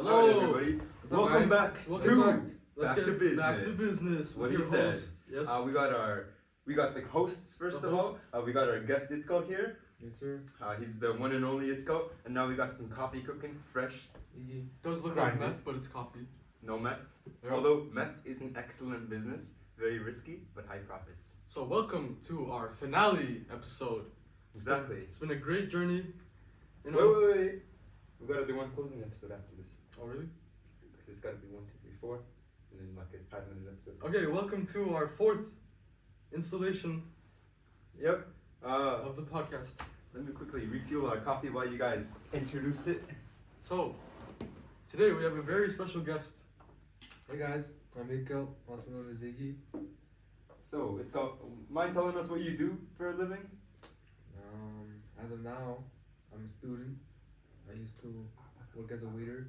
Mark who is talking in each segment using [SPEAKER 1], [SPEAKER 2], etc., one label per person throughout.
[SPEAKER 1] Hello,
[SPEAKER 2] Alright, everybody.
[SPEAKER 1] What's up,
[SPEAKER 2] Welcome
[SPEAKER 1] guys?
[SPEAKER 2] back
[SPEAKER 1] Welcome
[SPEAKER 2] to
[SPEAKER 1] back.
[SPEAKER 2] Back to Business.
[SPEAKER 1] Back to business.
[SPEAKER 2] What
[SPEAKER 1] with
[SPEAKER 2] he
[SPEAKER 1] your
[SPEAKER 2] said.
[SPEAKER 1] host. Yes.
[SPEAKER 2] We got the hosts first
[SPEAKER 1] The
[SPEAKER 2] of all.
[SPEAKER 1] hosts.
[SPEAKER 2] We got our guest Itko here.
[SPEAKER 1] Yes, sir.
[SPEAKER 2] He's the one and only Itko. And now we got some coffee cooking, fresh,
[SPEAKER 1] Does look
[SPEAKER 2] Grinded.
[SPEAKER 1] like meth, but it's coffee.
[SPEAKER 2] no meth.
[SPEAKER 1] Yeah.
[SPEAKER 2] Although meth is an excellent business, very risky but high profits.
[SPEAKER 1] So welcome to our finale episode.
[SPEAKER 2] Exactly.
[SPEAKER 1] It's been a great journey. You
[SPEAKER 2] Wait,
[SPEAKER 1] know.
[SPEAKER 2] wait. We gotta do one closing episode after this.
[SPEAKER 1] Oh really?
[SPEAKER 2] Because it's gotta be 1, 2, 3, 4, and then like a 5-minute episode.
[SPEAKER 1] Okay. Welcome to our fourth installation
[SPEAKER 2] Yep.
[SPEAKER 1] of the podcast.
[SPEAKER 2] Let me quickly refuel our coffee while you guys introduce it.
[SPEAKER 1] So today we have a very special guest.
[SPEAKER 3] Hey guys, I'm Mikkel, also known as Iggy.
[SPEAKER 2] So, Itko, mind telling us what you do for a living?
[SPEAKER 3] As of now, I'm a student. I used to work as a waiter.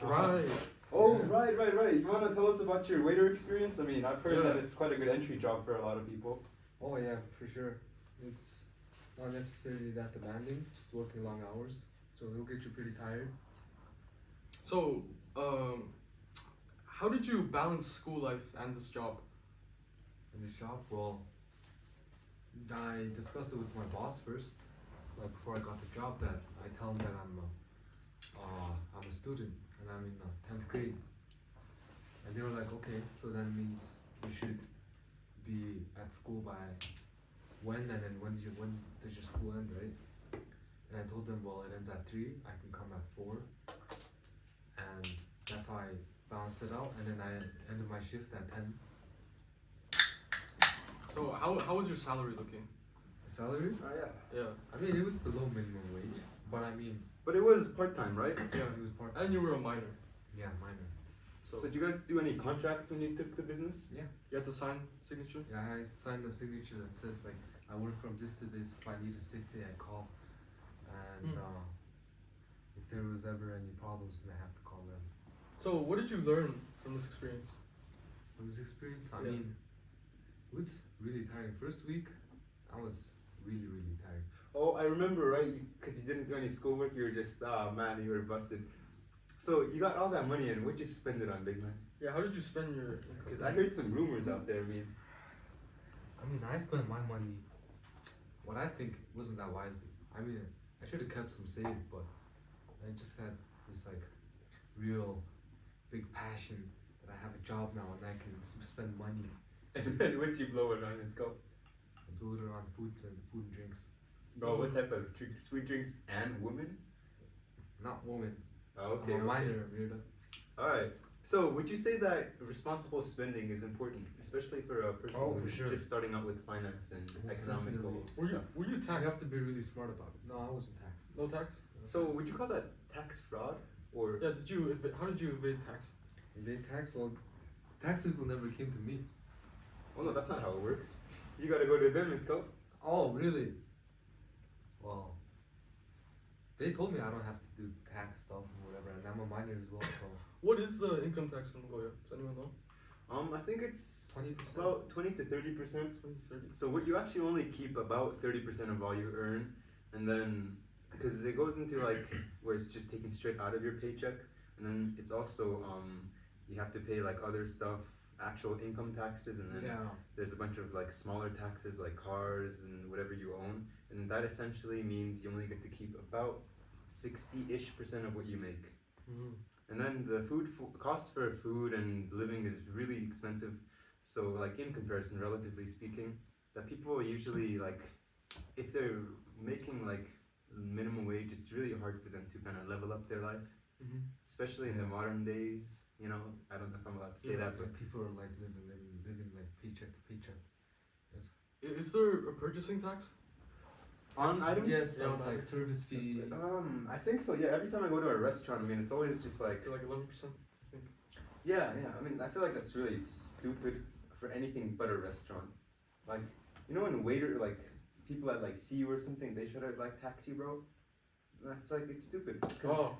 [SPEAKER 1] Right.
[SPEAKER 2] Oh, right. You want to tell us about your waiter experience? I mean, I've heard
[SPEAKER 1] Yeah.
[SPEAKER 2] that it's quite a good entry job for a lot of people.
[SPEAKER 3] Oh yeah, for sure. It's not necessarily that demanding, just working long hours. So it'll get you pretty tired.
[SPEAKER 1] So how did you balance school life and this job?
[SPEAKER 3] In this job, well, I discussed it with my boss first, like before I got the job, that I tell him that I'm a student and I'm in 10th grade. And they were like, okay, so that means you should be at school by when, and then when does your school end, right? And I told them, well, it ends at 3, I can come at 4. And that's how I balanced it out, and then I ended my shift at 10.
[SPEAKER 1] So how was your salary looking?
[SPEAKER 3] Salary?
[SPEAKER 2] Oh, yeah.
[SPEAKER 1] Yeah.
[SPEAKER 3] I mean, it was below minimum wage, but I mean,
[SPEAKER 2] But it was part-time, right?
[SPEAKER 1] Yeah.
[SPEAKER 3] it was part.
[SPEAKER 1] And you were a minor.
[SPEAKER 3] Yeah, minor.
[SPEAKER 1] So,
[SPEAKER 2] So did you guys do any contracts when you took the business?
[SPEAKER 3] Yeah,
[SPEAKER 1] you had to sign signature?
[SPEAKER 3] yeah. I signed a signature that says like I work from this to this. If I need a sick day, I call, and if there was ever any problems, then I have to call them.
[SPEAKER 1] So what did you learn from this experience?
[SPEAKER 3] It was experience. I
[SPEAKER 1] Yeah.
[SPEAKER 3] mean, it was really tiring. First week, I was really tired.
[SPEAKER 2] Oh, I remember, right? Because you didn't do any schoolwork, you were just, man, you were busted. So you got all that money and what'd you spend it on, big man?
[SPEAKER 1] Yeah, how did you spend your
[SPEAKER 2] Because I heard some rumors out there,
[SPEAKER 3] I mean, I spent my money. What I think wasn't that wisely. I mean, I should have kept some saved, but I just had this like real big passion that I have a job now and I can spend money.
[SPEAKER 2] And then what'd you blow it on and go?
[SPEAKER 3] I blew it around food and drinks.
[SPEAKER 2] Bro, what type of drinks? Sweet drinks and women?
[SPEAKER 3] Not women.
[SPEAKER 2] Oh, okay.
[SPEAKER 3] I'm a minor, weirdo.
[SPEAKER 2] Alright. So, would you say that responsible spending is important, especially for a person
[SPEAKER 3] Oh, for
[SPEAKER 2] who's
[SPEAKER 3] sure.
[SPEAKER 2] just starting out with finance and
[SPEAKER 3] Most
[SPEAKER 2] economical
[SPEAKER 3] definitely.
[SPEAKER 2] stuff?
[SPEAKER 1] were you
[SPEAKER 3] You
[SPEAKER 1] taxed?
[SPEAKER 3] have to be really smart about it. No, I wasn't taxed.
[SPEAKER 1] No tax?
[SPEAKER 2] So, would you call that tax fraud? Or
[SPEAKER 1] Yeah, how did you evade tax?
[SPEAKER 3] They tax, well, tax people never came to me.
[SPEAKER 2] oh no, that's not how it works. You gotta go to them and go.
[SPEAKER 3] Oh, really? Well, they told me I don't have to do tax stuff or whatever, and I'm a minor as well, so
[SPEAKER 1] What is the income tax in Mongolia? Does anyone know?
[SPEAKER 2] I think it's
[SPEAKER 3] 20%.
[SPEAKER 2] about 20 to 30%.
[SPEAKER 1] 20, 30?
[SPEAKER 2] So what you actually only keep about 30% of all you earn, and then because it goes into like where it's just taken straight out of your paycheck, and then it's also you have to pay like other stuff, actual income taxes, and then
[SPEAKER 3] Yeah.
[SPEAKER 2] there's a bunch of like smaller taxes like cars and whatever you own, and that essentially means you only get to keep about 60-ish% of what you make.
[SPEAKER 1] Mm-hmm.
[SPEAKER 2] And then the cost for food and living is really expensive. So like in comparison, relatively speaking, that people usually like, if they're making like minimum wage, it's really hard for them to kind of level up their life,
[SPEAKER 1] Mm-hmm.
[SPEAKER 2] especially in the
[SPEAKER 3] Yeah.
[SPEAKER 2] modern days. You know, I don't know if I'm allowed to say
[SPEAKER 1] Yeah,
[SPEAKER 2] that, but
[SPEAKER 3] Like people are like living like paycheck to paycheck.
[SPEAKER 1] Is there a purchasing tax?
[SPEAKER 2] on items.
[SPEAKER 3] Yes,
[SPEAKER 1] Yeah,
[SPEAKER 3] like service fee.
[SPEAKER 2] I think so. Yeah, every time I go to a restaurant, I mean, it's always just like,
[SPEAKER 1] To like 11%?
[SPEAKER 2] yeah. I mean, I feel like that's really stupid for anything but a restaurant. Like, you know, when waiter, like, people that like see you or something, they try to like tax you, bro. That's like, it's stupid. 'Cause-
[SPEAKER 1] Oh,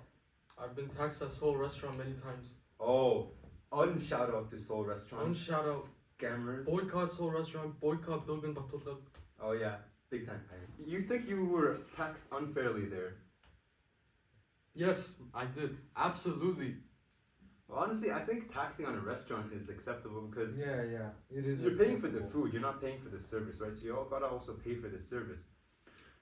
[SPEAKER 1] I've been taxed at Seoul restaurant many times.
[SPEAKER 2] Oh, unshout out to Seoul Restaurant.
[SPEAKER 1] Unshout out.
[SPEAKER 2] Scammers.
[SPEAKER 1] Boycott Seoul restaurant, boycott Bilgan Batotlak.
[SPEAKER 2] Oh yeah, big time. You think you were taxed unfairly there?
[SPEAKER 1] Yes, I did. Absolutely.
[SPEAKER 2] Well, honestly, I think taxing on a restaurant is acceptable because
[SPEAKER 3] Yeah, it is.
[SPEAKER 2] you're paying for the
[SPEAKER 3] acceptable.
[SPEAKER 2] food, you're not paying for the service, right? So you all gotta also pay for the service.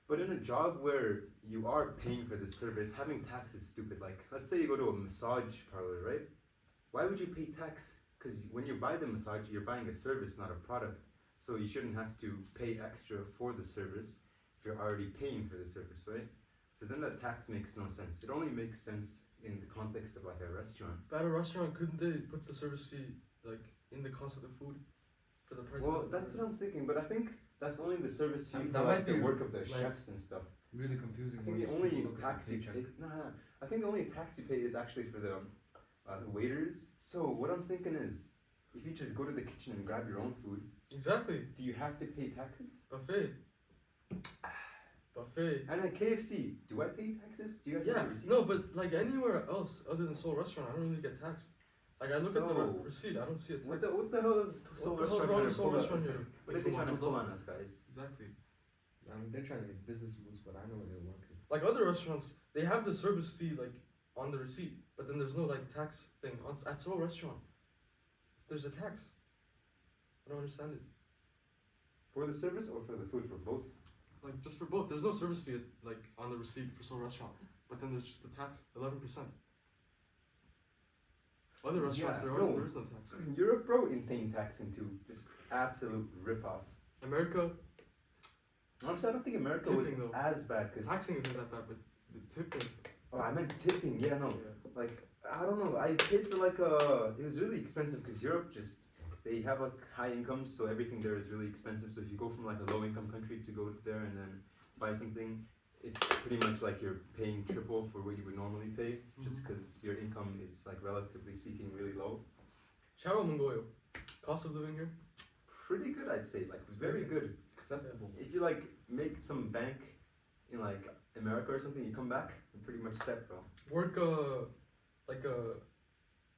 [SPEAKER 2] But in a job where you are paying for the service, having tax is stupid. Like, let's say you go to a massage parlor, right? Why would you pay tax? Because when you buy the massage, you're buying a service, not a product. So you shouldn't have to pay extra for the service if you're already paying for the service, right? So then that tax makes no sense. It only makes sense in the context of like a restaurant.
[SPEAKER 1] But at a restaurant, couldn't they put the service fee like in the cost of the food for the price?
[SPEAKER 2] Well,
[SPEAKER 1] of the
[SPEAKER 2] that's what I'm thinking, but I think that's only the service fee
[SPEAKER 3] That
[SPEAKER 2] for
[SPEAKER 3] might
[SPEAKER 2] like the
[SPEAKER 3] be,
[SPEAKER 2] work of the
[SPEAKER 3] like,
[SPEAKER 2] chefs and stuff.
[SPEAKER 3] Really confusing.
[SPEAKER 2] I think
[SPEAKER 3] once
[SPEAKER 2] the only
[SPEAKER 3] people look at
[SPEAKER 2] tax
[SPEAKER 3] the
[SPEAKER 2] you
[SPEAKER 3] paycheck.
[SPEAKER 2] pay, I think the only tax you pay is actually for the waiters. So what I'm thinking is, if you just go to the kitchen and grab your own food,
[SPEAKER 1] Exactly.
[SPEAKER 2] do you have to pay taxes?
[SPEAKER 1] Buffet. Buffet.
[SPEAKER 2] And at KFC, do I pay taxes? Do you guys have
[SPEAKER 1] Yeah.
[SPEAKER 2] a receipt?
[SPEAKER 1] No, but like anywhere else other than Seoul Restaurant, I don't really get taxed. Like I look at the
[SPEAKER 2] So,
[SPEAKER 1] receipt, I don't see a tax.
[SPEAKER 2] what the hell is Seoul
[SPEAKER 1] What the hell's
[SPEAKER 2] Restaurant
[SPEAKER 1] wrong
[SPEAKER 2] trying
[SPEAKER 1] with
[SPEAKER 2] to
[SPEAKER 1] Seoul
[SPEAKER 2] pull
[SPEAKER 1] Restaurant
[SPEAKER 2] up?
[SPEAKER 1] here?
[SPEAKER 2] What are they trying to pull on us, guys?
[SPEAKER 1] Exactly.
[SPEAKER 3] I mean, they're trying to make business moves, but I know they're working.
[SPEAKER 1] Like other restaurants, they have the service fee like on the receipt, but then there's no like tax thing on at Seoul Restaurant. There's a tax. I don't understand it.
[SPEAKER 2] For the service or for the food? For both?
[SPEAKER 1] Like just for both, there's no service fee like on the receipt for Seoul Restaurant, but then there's just the tax, 11%. Other restaurants,
[SPEAKER 2] Yeah,
[SPEAKER 1] there is no tax.
[SPEAKER 2] Europe, bro, insane taxing too. Just absolute rip-off.
[SPEAKER 1] America,
[SPEAKER 2] Honestly, I don't think America was
[SPEAKER 1] Tipping, though.
[SPEAKER 2] as bad because.
[SPEAKER 1] taxing isn't that bad, but the tipping.
[SPEAKER 2] Oh, I meant tipping. Yeah, no.
[SPEAKER 1] Yeah.
[SPEAKER 2] Like I don't know. I paid for like it was really expensive because Europe just they have like high incomes, so everything there is really expensive. So if you go from like a low income country to go there and then buy something, it's pretty much like you're paying triple for what you would normally pay, just because your income is like relatively speaking really low.
[SPEAKER 1] 잘 먹는 거예요. Cost of living here.
[SPEAKER 2] Pretty good, I'd say. Like very good.
[SPEAKER 3] Acceptable.
[SPEAKER 2] If you like make some bank in like America or something, you come back, you're pretty much set, bro.
[SPEAKER 1] Work like a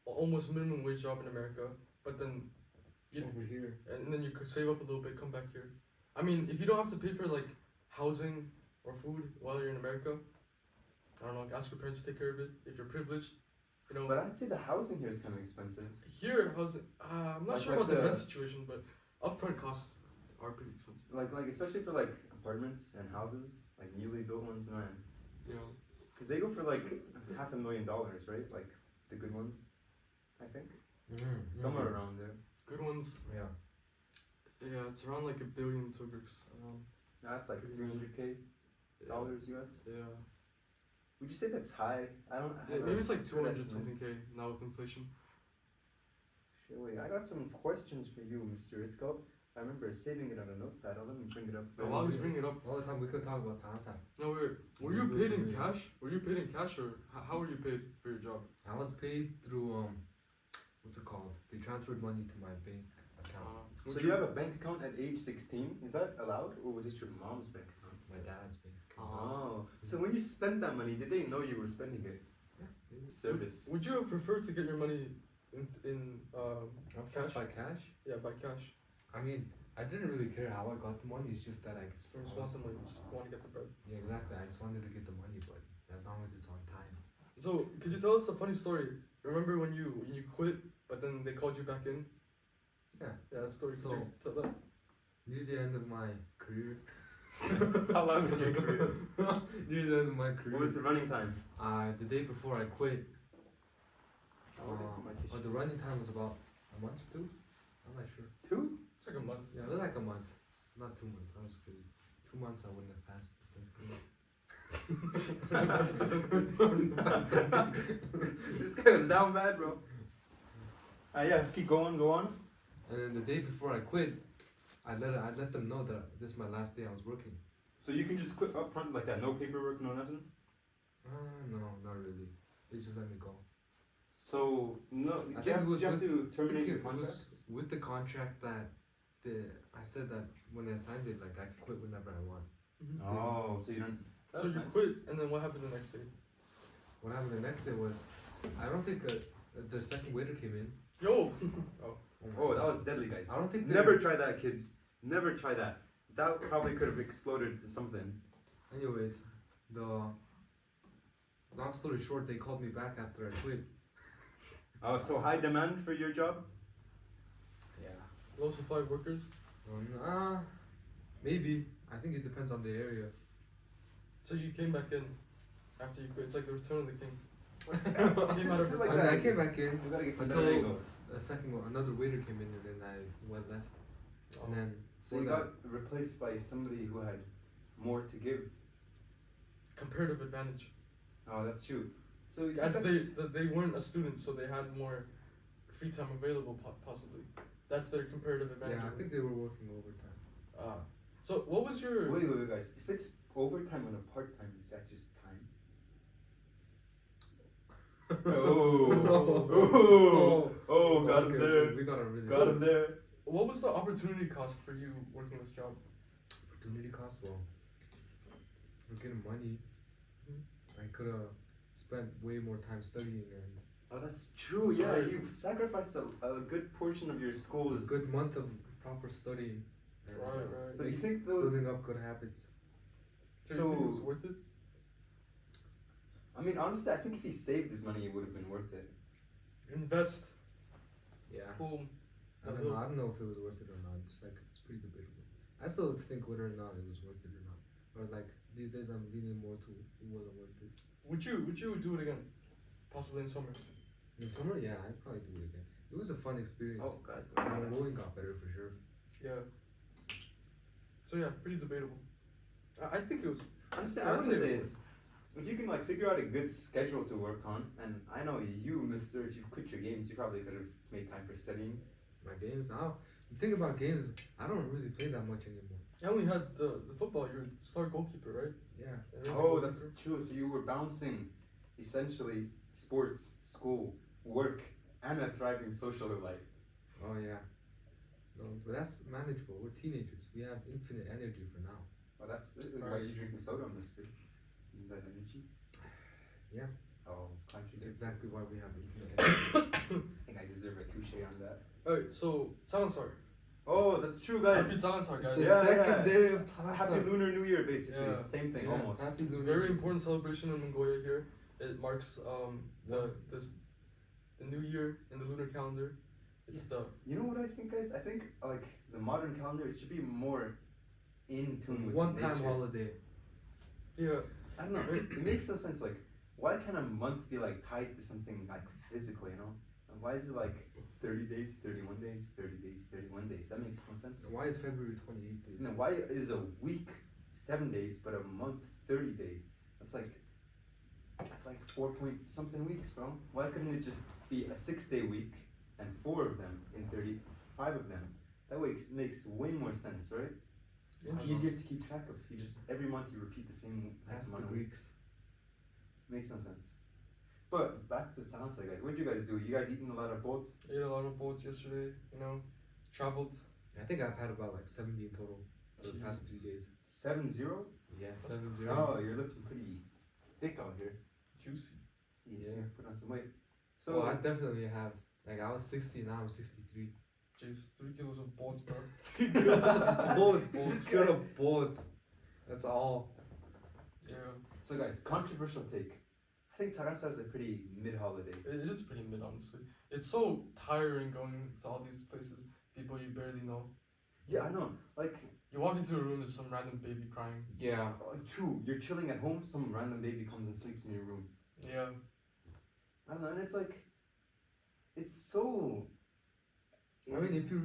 [SPEAKER 1] almost minimum wage job in America, but then
[SPEAKER 3] Over here.
[SPEAKER 1] and then you could save up a little bit, come back here. I mean, if you don't have to pay for like housing or food while you're in America, I don't know, ask your parents to take care of it if you're privileged. You know,
[SPEAKER 2] But I'd say the housing here is kind of expensive.
[SPEAKER 1] here housing, I'm not
[SPEAKER 2] Like-
[SPEAKER 1] sure
[SPEAKER 2] like
[SPEAKER 1] about the
[SPEAKER 2] the-
[SPEAKER 1] rent situation, but upfront costs are pretty expensive.
[SPEAKER 2] Like especially for like apartments and houses, like newly built ones, man.
[SPEAKER 1] You know,
[SPEAKER 2] Because they go for like $500,000, right? Like the good ones, I think. Somewhere around there.
[SPEAKER 1] good ones,
[SPEAKER 3] Yeah.
[SPEAKER 1] yeah, it's around like $1 billion Turkish.
[SPEAKER 2] That's like $300K US.
[SPEAKER 1] Yeah.
[SPEAKER 2] Would you say that's high? I don't. I
[SPEAKER 1] Yeah,
[SPEAKER 2] have
[SPEAKER 1] maybe
[SPEAKER 2] a
[SPEAKER 1] it's like
[SPEAKER 2] good
[SPEAKER 1] 200
[SPEAKER 2] estimate.
[SPEAKER 1] something K now with inflation.
[SPEAKER 2] Shit, wait, I got some questions for you, Mr. Itko. I remember saving it on a notepad. Let me bring it up.
[SPEAKER 1] But while he's bringing it up,
[SPEAKER 3] All the time we could talk about Sansa.
[SPEAKER 1] no wait, were you paid in cash? Were you paid in cash or how were you paid for your job?
[SPEAKER 3] I was paid through what's it called? They transferred money to my bank account.
[SPEAKER 2] So
[SPEAKER 1] would
[SPEAKER 2] you have a bank account at age 16? Is that allowed, or was it your mom's bank account?
[SPEAKER 3] My dad's bank account.
[SPEAKER 2] Oh, so when you spent that money, did they know you were spending it?
[SPEAKER 3] Yeah. maybe.
[SPEAKER 2] Service.
[SPEAKER 1] Would you have preferred to get your money in cash?
[SPEAKER 3] By cash?
[SPEAKER 1] Yeah, by cash.
[SPEAKER 3] I mean, I didn't really care how I got the money. It's just that I could
[SPEAKER 1] So just want the money, just want to get the bread.
[SPEAKER 3] Yeah, exactly. I just wanted to get the money, but as long as it's on time.
[SPEAKER 1] So could you tell us a funny story? Remember when you quit, but then they called you back in?
[SPEAKER 3] Yeah.
[SPEAKER 1] Yeah, that story.
[SPEAKER 3] So-
[SPEAKER 1] Could you tell that?
[SPEAKER 3] Near the end of my career.
[SPEAKER 2] How long was your career?
[SPEAKER 3] Near the end of my career.
[SPEAKER 2] What was the running time?
[SPEAKER 3] The day before I quit.
[SPEAKER 2] My tissue.
[SPEAKER 3] The running time was about a month or two. I'm not sure.
[SPEAKER 2] 2?
[SPEAKER 1] It's like a month.
[SPEAKER 3] Yeah, it was like a month. Not 2 months. That was crazy. 2 months I wouldn't have passed.
[SPEAKER 2] This guy was down bad, bro. Yeah, keep going, go on.
[SPEAKER 3] And then the day before I quit, I let them know that this is my last day I was working.
[SPEAKER 2] So you can just quit up front like that, no paperwork, no nothing?
[SPEAKER 3] No, not really. They just let me go.
[SPEAKER 2] So, no,
[SPEAKER 3] I
[SPEAKER 2] do you
[SPEAKER 3] think
[SPEAKER 2] have,
[SPEAKER 3] it was
[SPEAKER 2] do you have to
[SPEAKER 3] I think
[SPEAKER 2] terminate your
[SPEAKER 3] it
[SPEAKER 2] contract?
[SPEAKER 3] was with the contract that I said that when I signed it, like I could quit whenever I want.
[SPEAKER 2] Oh, so you don't.
[SPEAKER 1] So
[SPEAKER 2] That's
[SPEAKER 1] you
[SPEAKER 2] nice.
[SPEAKER 1] quit, and then what happened the next day?
[SPEAKER 3] What happened the next day was, I don't think the second waiter came in.
[SPEAKER 1] Yo.
[SPEAKER 2] Oh, that was deadly, guys.
[SPEAKER 3] I don't think
[SPEAKER 2] Never try that, kids. Never try that. That probably could have exploded something.
[SPEAKER 3] Anyways, long story short, they called me back after I quit.
[SPEAKER 2] Oh, so high demand for your job?
[SPEAKER 3] Yeah.
[SPEAKER 1] Low supply of workers.
[SPEAKER 3] Maybe. I think it depends on the area.
[SPEAKER 1] So you came back in after you quit. It's like the return of the king.
[SPEAKER 2] It's
[SPEAKER 1] Matter of
[SPEAKER 2] like
[SPEAKER 3] I
[SPEAKER 1] time.
[SPEAKER 3] mean,
[SPEAKER 2] that.
[SPEAKER 3] I came back in
[SPEAKER 2] We gotta get some
[SPEAKER 3] until
[SPEAKER 2] better angles.
[SPEAKER 3] another waiter came in and then I went left.
[SPEAKER 1] Oh.
[SPEAKER 3] And then
[SPEAKER 2] So you got replaced by somebody who had more to give.
[SPEAKER 1] Comparative advantage.
[SPEAKER 2] Oh, that's true. So
[SPEAKER 1] As
[SPEAKER 2] that's,
[SPEAKER 1] they weren't a student, so they had more free time available, possibly. That's their comparative advantage.
[SPEAKER 3] yeah, I think they were working overtime.
[SPEAKER 1] So what was your?
[SPEAKER 2] wait, guys. If it's overtime on a part time, is that just time? Got him
[SPEAKER 3] Okay,
[SPEAKER 2] there.
[SPEAKER 3] We got a really
[SPEAKER 2] Got him there.
[SPEAKER 1] What was the opportunity cost for you working this job?
[SPEAKER 3] opportunity cost. Well, we're getting money. I could have spent way more time studying and
[SPEAKER 2] Oh, that's true.
[SPEAKER 1] Sorry.
[SPEAKER 2] Yeah, you've sacrificed a good portion of your
[SPEAKER 3] a
[SPEAKER 2] school's.
[SPEAKER 3] good month of proper studying. And
[SPEAKER 1] Right.
[SPEAKER 2] So you think those?
[SPEAKER 3] building up good habits.
[SPEAKER 1] So you think it was
[SPEAKER 2] So-
[SPEAKER 1] worth it?
[SPEAKER 2] I mean, honestly, I think if he saved his money, it would have been worth it.
[SPEAKER 1] Invest.
[SPEAKER 3] Yeah.
[SPEAKER 1] Boom.
[SPEAKER 3] I don't know if it was worth it or not. It's pretty debatable. I still think whether or not it was worth it or not. Or like these days I'm leaning more to it wasn't worth it.
[SPEAKER 1] Would you do it again? Possibly in summer.
[SPEAKER 3] In summer, yeah, I'd probably do it again. It was a fun experience.
[SPEAKER 2] Oh, guys.
[SPEAKER 3] My rowing got better for sure.
[SPEAKER 1] Yeah. So yeah, pretty debatable. I think it was.
[SPEAKER 2] Honestly,
[SPEAKER 1] Yeah,
[SPEAKER 2] I
[SPEAKER 1] I'd
[SPEAKER 2] wouldn't
[SPEAKER 1] say
[SPEAKER 2] say
[SPEAKER 1] it
[SPEAKER 2] it's. If you can like figure out a good schedule to work on, and I know you, Mister, if you quit your games, you probably could have made time for studying.
[SPEAKER 3] My games now. The thing about games, I don't really play that much anymore.
[SPEAKER 1] I only had the football. You're star goalkeeper, right?
[SPEAKER 3] Yeah.
[SPEAKER 1] Amazing
[SPEAKER 2] Oh, that's
[SPEAKER 1] goalkeeper.
[SPEAKER 2] true. So you were balancing essentially sports, school, work, and a thriving social life.
[SPEAKER 3] Oh yeah. No, but that's manageable. We're teenagers. We have infinite energy for now.
[SPEAKER 2] Well, that's why you drinking soda, Mister. Isn't that energy?
[SPEAKER 3] Yeah.
[SPEAKER 2] Oh,
[SPEAKER 3] That's
[SPEAKER 2] contradict.
[SPEAKER 3] exactly why we have infinite energy.
[SPEAKER 2] I think I deserve a touche on that.
[SPEAKER 1] Alright, so Talansar.
[SPEAKER 2] Oh, that's true, guys.
[SPEAKER 1] Happy Talansar,
[SPEAKER 3] It's
[SPEAKER 1] guys.
[SPEAKER 3] the
[SPEAKER 2] Yeah,
[SPEAKER 3] second
[SPEAKER 2] yeah.
[SPEAKER 3] day of
[SPEAKER 2] Happy
[SPEAKER 3] Talansar.
[SPEAKER 2] Lunar New Year, basically.
[SPEAKER 1] Yeah.
[SPEAKER 2] Same thing,
[SPEAKER 3] Yeah,
[SPEAKER 2] almost.
[SPEAKER 3] happy
[SPEAKER 1] It's a
[SPEAKER 3] Lunar
[SPEAKER 1] very
[SPEAKER 3] New
[SPEAKER 1] important celebration in Mongolia here. It marks the new year in the lunar calendar. It's the
[SPEAKER 2] You know what I think, guys? I think like the modern calendar, it should be more in tune with
[SPEAKER 3] One-time
[SPEAKER 2] nature.
[SPEAKER 3] holiday.
[SPEAKER 1] yeah.
[SPEAKER 2] I don't know. It makes no sense. Like, why can't a month be like tied to something like physical? You know? And why is it like 30 days, 31 days, 30 days, 31 days? That makes no sense.
[SPEAKER 3] Why is February 28th days?
[SPEAKER 2] No, why is a week 7 days but a month 30 days? That's like 4 point something weeks, bro. Why couldn't it just be a 6-day week and 4 of them in 35 of them? That makes way more sense, right? It's easier to keep track of. You just every month you repeat the same
[SPEAKER 3] That's the
[SPEAKER 2] amount of
[SPEAKER 3] Greeks.
[SPEAKER 2] Makes no sense. But back to Tsanasa, guys. What did you guys do? You guys eating a lot of boats?
[SPEAKER 1] Ate a lot of boats yesterday. Traveled.
[SPEAKER 3] I think I've had about like 70 in total for the past
[SPEAKER 1] Jeez.
[SPEAKER 3] 3 days.
[SPEAKER 2] 7-0?
[SPEAKER 3] Yeah,
[SPEAKER 1] That's
[SPEAKER 3] 7-0.
[SPEAKER 2] Oh, you're looking pretty thick out here.
[SPEAKER 1] Juicy.
[SPEAKER 2] Yes,
[SPEAKER 3] Yeah.
[SPEAKER 2] you put on some weight. So
[SPEAKER 3] So I definitely have. Like I was 60, now I'm 63.
[SPEAKER 1] Jeez, 3 kilos of boats, bro.
[SPEAKER 3] Boats,
[SPEAKER 2] This
[SPEAKER 3] boats,
[SPEAKER 2] guy-
[SPEAKER 3] shut up, boats. That's all.
[SPEAKER 1] Yeah.
[SPEAKER 2] So guys, controversial take. I think Tsanasa is a pretty mid-holiday.
[SPEAKER 1] It is pretty mid, honestly. It's so tiring going to all these places, people you barely know.
[SPEAKER 2] Yeah, I know. Like,
[SPEAKER 1] You walk into a room, there's some random baby crying.
[SPEAKER 3] Yeah.
[SPEAKER 2] true. You're chilling at home, some random baby comes and sleeps in your room.
[SPEAKER 1] Yeah.
[SPEAKER 2] I don't know, and it's like, it's so.
[SPEAKER 3] I mean, if you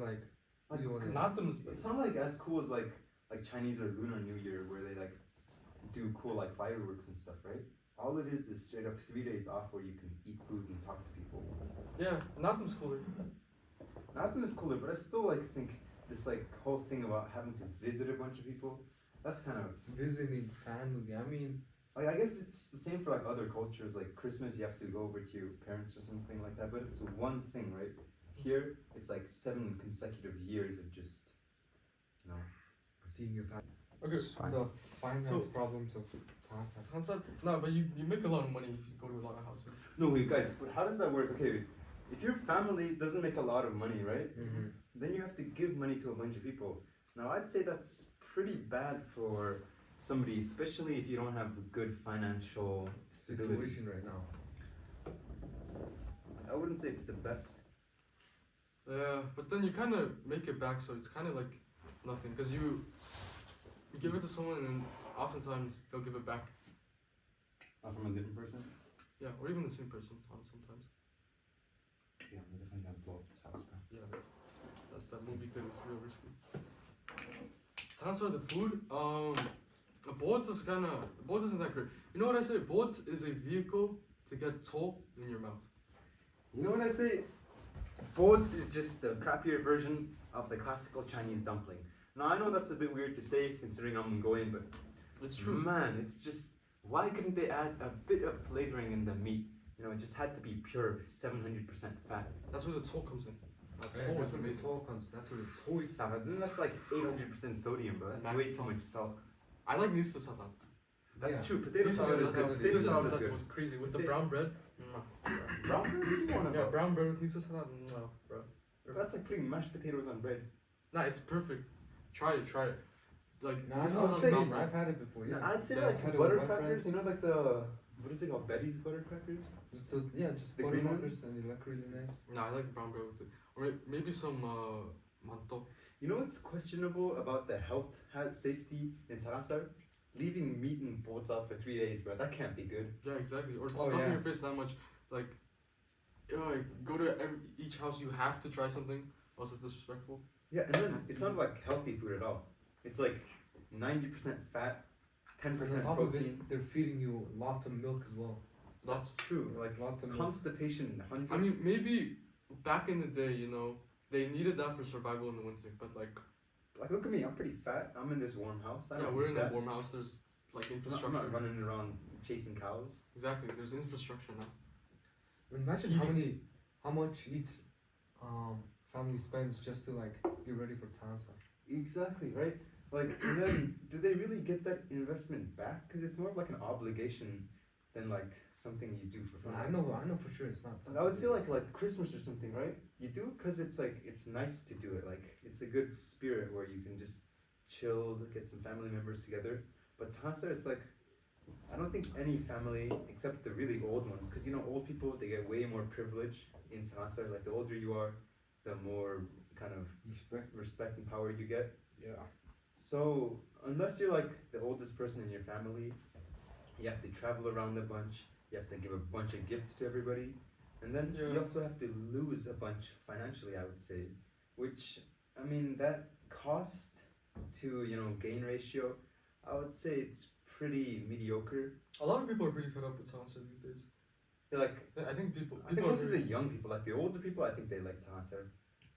[SPEAKER 3] like,
[SPEAKER 2] like,
[SPEAKER 3] you wanna-
[SPEAKER 2] 'cause
[SPEAKER 1] Not them.
[SPEAKER 2] it's not like as cool as like Chinese or Lunar New Year where they like do cool like fireworks and stuff, right? All it is straight up 3 days off where you can eat food and talk to people.
[SPEAKER 1] Yeah, not them's cooler.
[SPEAKER 2] Not that it's cooler, but I still like think this like whole thing about having to visit a bunch of people. That's kind of
[SPEAKER 3] visiting family. I mean,
[SPEAKER 2] like I guess it's the same for like other cultures. Like Christmas, you have to go over to your parents or something like that. But it's one thing, right? Here, it's like 7 consecutive years of just, you know.
[SPEAKER 3] seeing your family.
[SPEAKER 1] Okay.
[SPEAKER 3] The finance
[SPEAKER 1] So-
[SPEAKER 3] problems of Tsanasa.
[SPEAKER 1] Hansa, no, but you make a lot of money if you go to a lot of houses.
[SPEAKER 2] No, wait, guys. But how does that work? Okay, if your family doesn't make a lot of money, right?
[SPEAKER 3] Mm-hmm.
[SPEAKER 2] Then you have to give money to a bunch of people. Now, I'd say that's pretty bad for somebody, especially if you don't have good financial stability.
[SPEAKER 3] Situation right now.
[SPEAKER 2] I wouldn't say it's the best.
[SPEAKER 1] Yeah, but then you kind of make it back, so it's kind of like nothing, because you give it to someone and then oftentimes they'll give it back.
[SPEAKER 2] From a different person.
[SPEAKER 1] Yeah, or even the same person sometimes.
[SPEAKER 2] Yeah, we're definitely gonna blow up this house, bro.
[SPEAKER 1] Yeah, that's that movie thing. It's real risky. To answer the food, boards isn't that great. You know what I say? Boards is a vehicle to get toll in your mouth.
[SPEAKER 2] You know what I say? Boards is just the crappier version of the classical Chinese dumpling. Now I know that's a bit weird to say considering I'm Mongolian, but
[SPEAKER 1] It's true.
[SPEAKER 2] man, it's just, why couldn't they add a bit of flavoring in the meat? You know, it just had to be pure 700% fat.
[SPEAKER 1] That's where the toll comes in.
[SPEAKER 3] Yeah,
[SPEAKER 1] Toll
[SPEAKER 3] that's
[SPEAKER 1] is
[SPEAKER 3] where the
[SPEAKER 1] amazing.
[SPEAKER 3] toll comes. That's where the soy sauce.
[SPEAKER 2] Then that's like 800% sodium, bro. That's
[SPEAKER 1] Mac
[SPEAKER 2] way too
[SPEAKER 1] sauce.
[SPEAKER 2] much salt.
[SPEAKER 1] I like Nista salad.
[SPEAKER 2] That's
[SPEAKER 3] Yeah.
[SPEAKER 2] true. Potato
[SPEAKER 1] Nista
[SPEAKER 2] salad is
[SPEAKER 3] salad
[SPEAKER 2] good.
[SPEAKER 3] is
[SPEAKER 2] Potato
[SPEAKER 3] good.
[SPEAKER 2] salad is good.
[SPEAKER 1] was crazy with the
[SPEAKER 2] They-
[SPEAKER 1] brown bread.
[SPEAKER 2] Brown bread? What do you want
[SPEAKER 1] Yeah,
[SPEAKER 2] about?
[SPEAKER 1] brown bread with Nista salad. No, bro.
[SPEAKER 2] That's like putting mashed potatoes on bread.
[SPEAKER 1] Nah, it's perfect. Try it. Like
[SPEAKER 3] Nah,
[SPEAKER 1] Nista
[SPEAKER 3] I'm
[SPEAKER 1] salad
[SPEAKER 3] saying,
[SPEAKER 1] brown bread.
[SPEAKER 3] I've had it before. Yeah.
[SPEAKER 2] I'd say
[SPEAKER 3] Yeah, I've had
[SPEAKER 2] like
[SPEAKER 3] it
[SPEAKER 2] butter
[SPEAKER 3] with white
[SPEAKER 2] crackers.
[SPEAKER 3] bread.
[SPEAKER 2] You know, like the, what is it called? Betty's butter crackers?
[SPEAKER 3] Just
[SPEAKER 2] The
[SPEAKER 3] butter
[SPEAKER 2] green
[SPEAKER 3] crackers
[SPEAKER 2] ones?
[SPEAKER 3] and they look really nice.
[SPEAKER 1] Nah, I like the brown bread with it. Or maybe some manto.
[SPEAKER 2] You know what's questionable about the health safety in Sarasar? Leaving meat and boards out for 3 days, bro. That can't be good.
[SPEAKER 1] Yeah, exactly. Or
[SPEAKER 3] Oh,
[SPEAKER 1] stuffing
[SPEAKER 3] yeah.
[SPEAKER 1] your face that much. Like, go to each house. You have to try something, else it's disrespectful.
[SPEAKER 2] Yeah, and then it's not like healthy food at all. It's like 90% fat,
[SPEAKER 3] And
[SPEAKER 2] 10%
[SPEAKER 3] on top of
[SPEAKER 2] protein.
[SPEAKER 3] it, they're feeding you lots of milk as well.
[SPEAKER 2] That's true. Like
[SPEAKER 3] Lots of milk.
[SPEAKER 2] constipation, hunger.
[SPEAKER 1] I mean, maybe back in the day, they needed that for survival in the winter. But like,
[SPEAKER 2] look at me. I'm pretty fat. I'm in this warm house. I
[SPEAKER 1] yeah,
[SPEAKER 2] don't
[SPEAKER 1] we're
[SPEAKER 2] need
[SPEAKER 1] in a
[SPEAKER 2] that.
[SPEAKER 1] warm house. There's like
[SPEAKER 2] I'm
[SPEAKER 1] infrastructure.
[SPEAKER 2] not running around chasing cows.
[SPEAKER 1] Exactly. There's infrastructure now.
[SPEAKER 3] Imagine how much each family spends just to like be ready for Tansa.
[SPEAKER 2] Exactly, right? Like, and then do they really get that investment back? Because it's more of like an obligation than like something you do for fun.
[SPEAKER 3] I know for sure it's not.
[SPEAKER 2] I would say like Christmas or something, right? You do because it's like it's nice to do it. Like it's a good spirit where you can just chill, get some family members together. But Tansa, it's like I don't think any family except the really old ones, because old people, they get way more privilege in Tansa. Like the older you are, the more kind of respect and power you get.
[SPEAKER 3] Yeah.
[SPEAKER 2] So unless you're like the oldest person in your family, you have to travel around a bunch. You have to give a bunch of gifts to everybody, and then you
[SPEAKER 1] Yeah.
[SPEAKER 2] also have to lose a bunch financially. I would say, which I mean that cost to gain ratio, I would say it's pretty mediocre.
[SPEAKER 1] A lot of people are pretty fed up with salsa these days.
[SPEAKER 2] Like
[SPEAKER 1] I think people.
[SPEAKER 2] I think
[SPEAKER 1] people are
[SPEAKER 2] most of the
[SPEAKER 1] very-
[SPEAKER 2] young people, like the older people, I think they like Tanasar.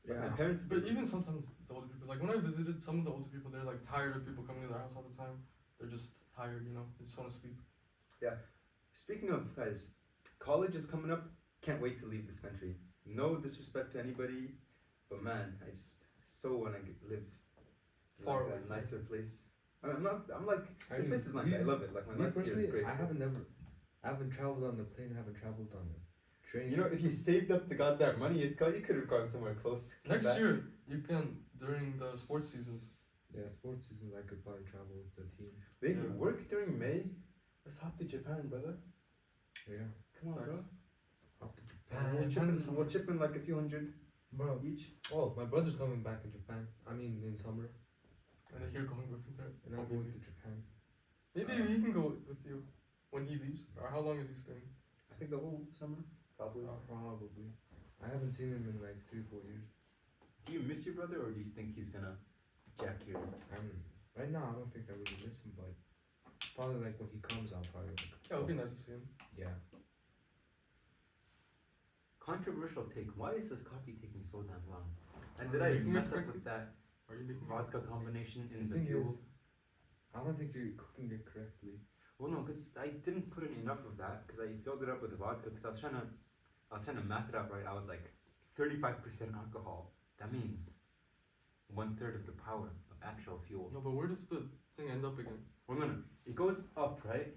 [SPEAKER 2] But my
[SPEAKER 3] Yeah.
[SPEAKER 2] parents,
[SPEAKER 1] But even sometimes the older people, like when I visited some of the older people, they're like tired of people coming to their house all the time. They're just tired, they just want to sleep.
[SPEAKER 2] speaking of guys, college is coming up. Can't wait to leave this country. No disrespect to anybody, but man, I just so want to live in
[SPEAKER 1] Far
[SPEAKER 2] like
[SPEAKER 1] away
[SPEAKER 2] a
[SPEAKER 1] from
[SPEAKER 2] nicer place. I'm like
[SPEAKER 3] I
[SPEAKER 2] this
[SPEAKER 3] mean,
[SPEAKER 2] place is nice.
[SPEAKER 3] me-
[SPEAKER 2] I love it. Like my
[SPEAKER 3] Me
[SPEAKER 2] life here is
[SPEAKER 3] personally,
[SPEAKER 2] great.
[SPEAKER 3] I haven't traveled on the plane. I haven't traveled on the train.
[SPEAKER 2] If you saved up the goddamn money, you could have gone somewhere close. Come
[SPEAKER 1] Next
[SPEAKER 2] back.
[SPEAKER 1] year, you can during the sports seasons.
[SPEAKER 3] Yeah, sports seasons I could probably travel with the team.
[SPEAKER 2] Maybe
[SPEAKER 1] Yeah.
[SPEAKER 2] work during May. Let's hop to Japan, brother.
[SPEAKER 3] Yeah.
[SPEAKER 2] Come on, bro.
[SPEAKER 1] Nice.
[SPEAKER 3] Up to
[SPEAKER 2] We'll
[SPEAKER 3] Japan.
[SPEAKER 2] we'll chip in like a few hundred
[SPEAKER 3] Bro.
[SPEAKER 2] each.
[SPEAKER 3] Oh, my brother's coming back in Japan. I mean, in summer.
[SPEAKER 1] And then you're going with there.
[SPEAKER 3] And I'm going to Japan.
[SPEAKER 1] Maybe he can go with you when he leaves. Or how long is he staying?
[SPEAKER 2] I think the whole summer, probably.
[SPEAKER 3] Probably. I haven't seen him in like 3-4 years.
[SPEAKER 2] Do you miss your brother, or do you think he's gonna jack you?
[SPEAKER 3] Right now, I don't think I really miss him, but probably like when he comes, I'll probably like.
[SPEAKER 1] Yeah, it would be nice to see him.
[SPEAKER 3] Yeah.
[SPEAKER 2] Controversial take. Why is this coffee taking so damn long? And
[SPEAKER 1] Are
[SPEAKER 2] did
[SPEAKER 1] you
[SPEAKER 2] I
[SPEAKER 1] making it
[SPEAKER 2] mess up
[SPEAKER 1] correctly?
[SPEAKER 2] with that
[SPEAKER 1] Are you making
[SPEAKER 2] vodka combination in
[SPEAKER 3] The
[SPEAKER 2] the
[SPEAKER 3] thing
[SPEAKER 2] fuel?
[SPEAKER 3] is, I don't think you're cooking it correctly.
[SPEAKER 2] Well, no, because I didn't put in enough of that because I filled it up with the vodka because I was trying to math it out right. I was like 35% alcohol. That means 1/3 of the power of actual fuel.
[SPEAKER 1] No, but where does the thing end up again?
[SPEAKER 2] Well, no, it goes up, right?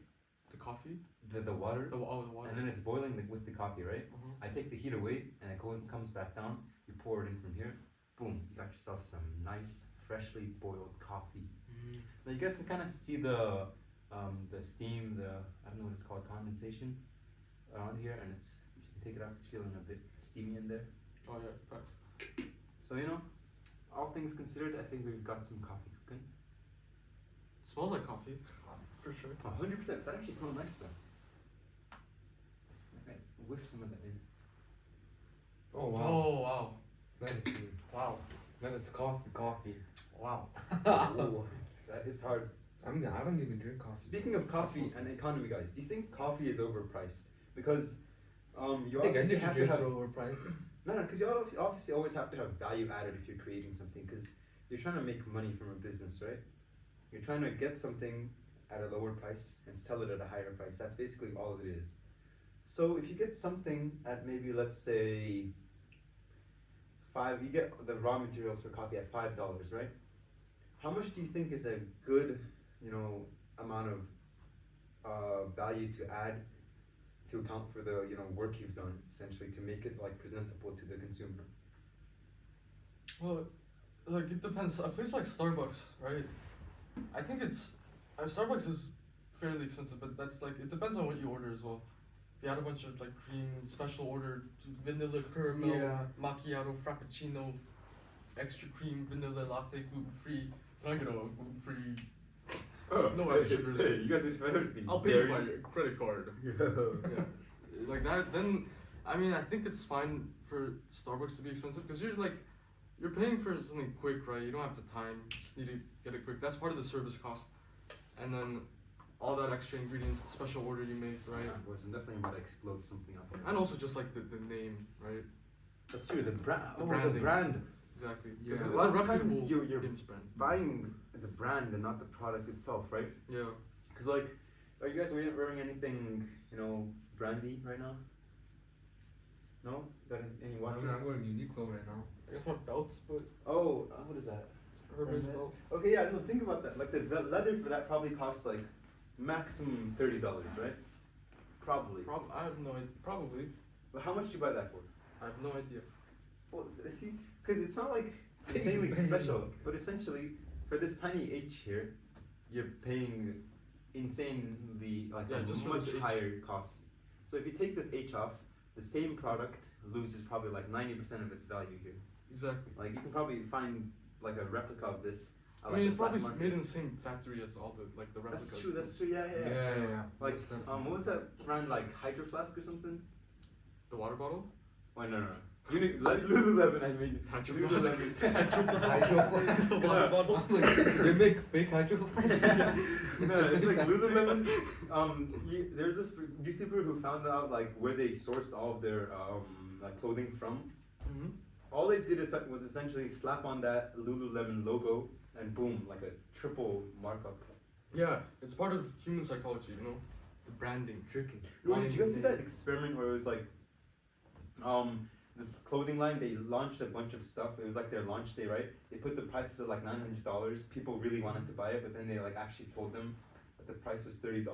[SPEAKER 1] The coffee?
[SPEAKER 2] The water,
[SPEAKER 1] The water.
[SPEAKER 2] and then it's boiling with the coffee, right?
[SPEAKER 1] Uh-huh.
[SPEAKER 2] I take the heat away and it comes back down. You pour it in from here. Boom, you got yourself some nice, freshly boiled coffee. Now you guys can kind of see the steam, I don't know what it's called, condensation around here, and it's, if you can take it out, it's feeling a bit steamy in there.
[SPEAKER 1] Oh yeah, facts.
[SPEAKER 2] So all things considered, I think we've got some coffee cooking.
[SPEAKER 1] Smells like coffee, for sure.
[SPEAKER 2] 100%. That actually smells nice though. Guys, whiff some of that in.
[SPEAKER 3] Oh wow.
[SPEAKER 1] Oh wow.
[SPEAKER 3] That is
[SPEAKER 1] Wow.
[SPEAKER 3] that is coffee.
[SPEAKER 1] Wow.
[SPEAKER 2] Ooh, that is hard.
[SPEAKER 3] I mean, I don't even drink coffee.
[SPEAKER 2] Speaking of coffee and economy, guys, do you think coffee is overpriced? Because you
[SPEAKER 3] I think
[SPEAKER 2] obviously
[SPEAKER 3] energy
[SPEAKER 2] have to
[SPEAKER 3] drinks
[SPEAKER 2] have
[SPEAKER 3] are overpriced.
[SPEAKER 2] no, because you obviously always have to have value added if you're creating something, because you're trying to make money from a business, right? You're trying to get something at a lower price and sell it at a higher price. That's basically all it is. So if you get something at maybe, let's say you get the raw materials for coffee at $5, right? How much do you think is a good, amount of value to add to account for the work you've done, essentially, to make it like presentable to the consumer?
[SPEAKER 1] Well, like it depends. A place like Starbucks, right? I think Starbucks is fairly expensive, but that's like it depends on what you order as well. If you had a bunch of like cream, special order, vanilla caramel,
[SPEAKER 3] Yeah.
[SPEAKER 1] macchiato, frappuccino, extra cream, vanilla latte, gluten free. Can I get a gluten free? No extra sugars.
[SPEAKER 2] Hey, you guys are better to be
[SPEAKER 1] I'll pay you by credit card.
[SPEAKER 2] Yeah.
[SPEAKER 1] Yeah, like that. Then, I mean, I think it's fine for Starbucks to be expensive because you're paying for something quick, right? You don't have the time. You just need to get it quick. That's part of the service cost, and then all that extra ingredients, the special order you make, right?
[SPEAKER 2] Yeah, boys, I'm definitely about to explode something up.
[SPEAKER 1] And also just like the name, right?
[SPEAKER 2] That's true. The brand.
[SPEAKER 1] The
[SPEAKER 2] The
[SPEAKER 1] branding.
[SPEAKER 2] brand.
[SPEAKER 1] Exactly.
[SPEAKER 3] Yeah.
[SPEAKER 1] It's
[SPEAKER 2] A
[SPEAKER 1] a
[SPEAKER 2] lot of times
[SPEAKER 1] reputable
[SPEAKER 2] you're
[SPEAKER 1] games brand.
[SPEAKER 2] buying the brand and not the product itself, right?
[SPEAKER 1] Yeah.
[SPEAKER 2] Because are you guys wearing anything brandy right now? No? Got any
[SPEAKER 3] I
[SPEAKER 2] watches?
[SPEAKER 3] mean, I'm wearing Uniqlo right now.
[SPEAKER 1] I guess my belts, but
[SPEAKER 2] Oh, what is that?
[SPEAKER 1] Hermes belt.
[SPEAKER 2] Okay, yeah, no, think about that. Like the leather for that probably costs like maximum $30, right? Probably.
[SPEAKER 1] I have no idea. Probably.
[SPEAKER 2] But how much do you buy that for?
[SPEAKER 1] I have no idea.
[SPEAKER 2] Well, see, because it's not like insanely special, but essentially for this tiny H here, you're paying insanely
[SPEAKER 1] Yeah, just
[SPEAKER 2] a
[SPEAKER 1] for
[SPEAKER 2] much
[SPEAKER 1] this H.
[SPEAKER 2] higher cost. So if you take this H off, the same product loses probably like 90% of its value here.
[SPEAKER 1] Exactly.
[SPEAKER 2] Like you can probably find like a replica of this.
[SPEAKER 1] I mean, it's probably made in the same factory as all the replicas.
[SPEAKER 2] That's true. That's true. Yeah.
[SPEAKER 3] Yeah.
[SPEAKER 2] Like
[SPEAKER 3] Most definitely.
[SPEAKER 2] what was that brand, like Hydro Flask or something?
[SPEAKER 1] The water bottle.
[SPEAKER 2] Why no. Lululemon, I mean.
[SPEAKER 1] Hydro Flask.
[SPEAKER 2] Lululemon.
[SPEAKER 1] Hydro Flask.
[SPEAKER 3] Hydro Flask.
[SPEAKER 1] The water bottles.
[SPEAKER 3] They make fake hydro flasks.
[SPEAKER 2] No, it's like Lululemon. There's this YouTuber who found out like where they sourced all of their like clothing from.
[SPEAKER 1] Mm-hmm.
[SPEAKER 2] All they did was essentially slap on that Lululemon logo, and boom, like a triple markup.
[SPEAKER 1] Yeah, it's part of human psychology, the branding.
[SPEAKER 3] Tricking.
[SPEAKER 2] Did you guys see that experiment where it was like, this clothing line, they launched a bunch of stuff. It was like their launch day, right? They put the prices at like $900. People really wanted to buy it, but then they like actually told them that the price was $30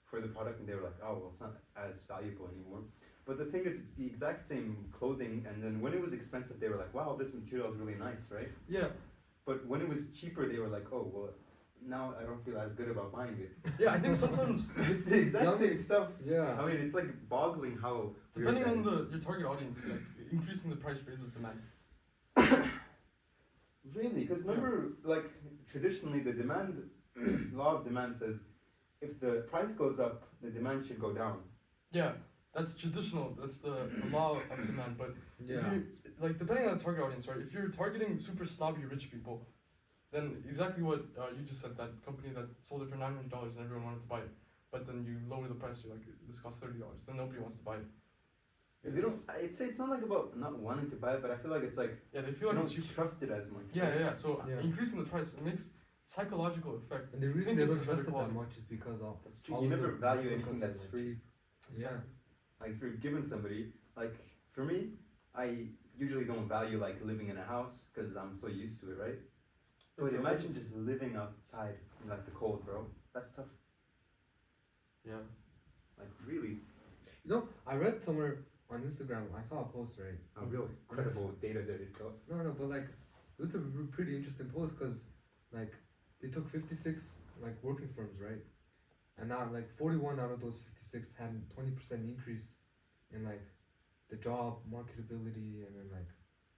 [SPEAKER 2] for the product, and they were like, oh well, it's not as valuable anymore. But the thing is, it's the exact same clothing, and then when it was expensive, they were like, wow, this material is really nice, right?
[SPEAKER 1] Yeah.
[SPEAKER 2] But when it was cheaper, they were like, oh well, now I don't feel as good about buying it.
[SPEAKER 1] Yeah, I think sometimes
[SPEAKER 2] It's the exact same stuff.
[SPEAKER 3] Yeah.
[SPEAKER 2] I mean, it's like boggling how
[SPEAKER 1] depending
[SPEAKER 2] weird
[SPEAKER 1] on
[SPEAKER 2] that is.
[SPEAKER 1] your target audience, like increasing the price raises demand.
[SPEAKER 2] Really, because remember, like traditionally, the demand law of demand says if the price goes up, the demand should go down.
[SPEAKER 1] Yeah, that's traditional. That's the law of demand. But
[SPEAKER 3] Yeah.
[SPEAKER 1] if you, like depending on the target audience, right? If you're targeting super snobby rich people, then exactly what you just said, that company that sold it for $900 and everyone wanted to buy it, but then you lower the price, you're like, this costs $30, then nobody wants to buy it.
[SPEAKER 2] They don't. I'd say it's not like about not wanting to buy it, but I feel like it's like
[SPEAKER 1] Yeah, they feel
[SPEAKER 2] you
[SPEAKER 1] like
[SPEAKER 2] don't
[SPEAKER 1] it's cheap.
[SPEAKER 2] trust it as much.
[SPEAKER 1] Yeah. So
[SPEAKER 3] Yeah.
[SPEAKER 1] increasing the price, it makes psychological effects.
[SPEAKER 3] And the
[SPEAKER 1] You
[SPEAKER 3] reason
[SPEAKER 1] think
[SPEAKER 3] they
[SPEAKER 1] it's
[SPEAKER 3] don't
[SPEAKER 1] a better
[SPEAKER 3] trust it that
[SPEAKER 1] quality.
[SPEAKER 3] much is because of
[SPEAKER 2] That's true.
[SPEAKER 3] all
[SPEAKER 2] You
[SPEAKER 3] of
[SPEAKER 2] never
[SPEAKER 3] the
[SPEAKER 2] value
[SPEAKER 3] medical
[SPEAKER 2] anything that's
[SPEAKER 3] concerns.
[SPEAKER 2] free.
[SPEAKER 3] Yeah.
[SPEAKER 2] Like if you're giving somebody, like for me, I usually don't value like living in a house because I'm so used to it, right? But
[SPEAKER 1] It's
[SPEAKER 2] imagine
[SPEAKER 1] outrageous.
[SPEAKER 2] just living outside in like the cold, bro. That's tough.
[SPEAKER 1] Yeah.
[SPEAKER 2] Like really,
[SPEAKER 3] I read somewhere on Instagram, I saw a post, right?
[SPEAKER 2] a real credible data that it got.
[SPEAKER 3] No, but like, it was a pretty interesting post because, like, they took 56 like working firms, right? And now like 41 out of those 56 had 20% increase in like the job marketability, and then like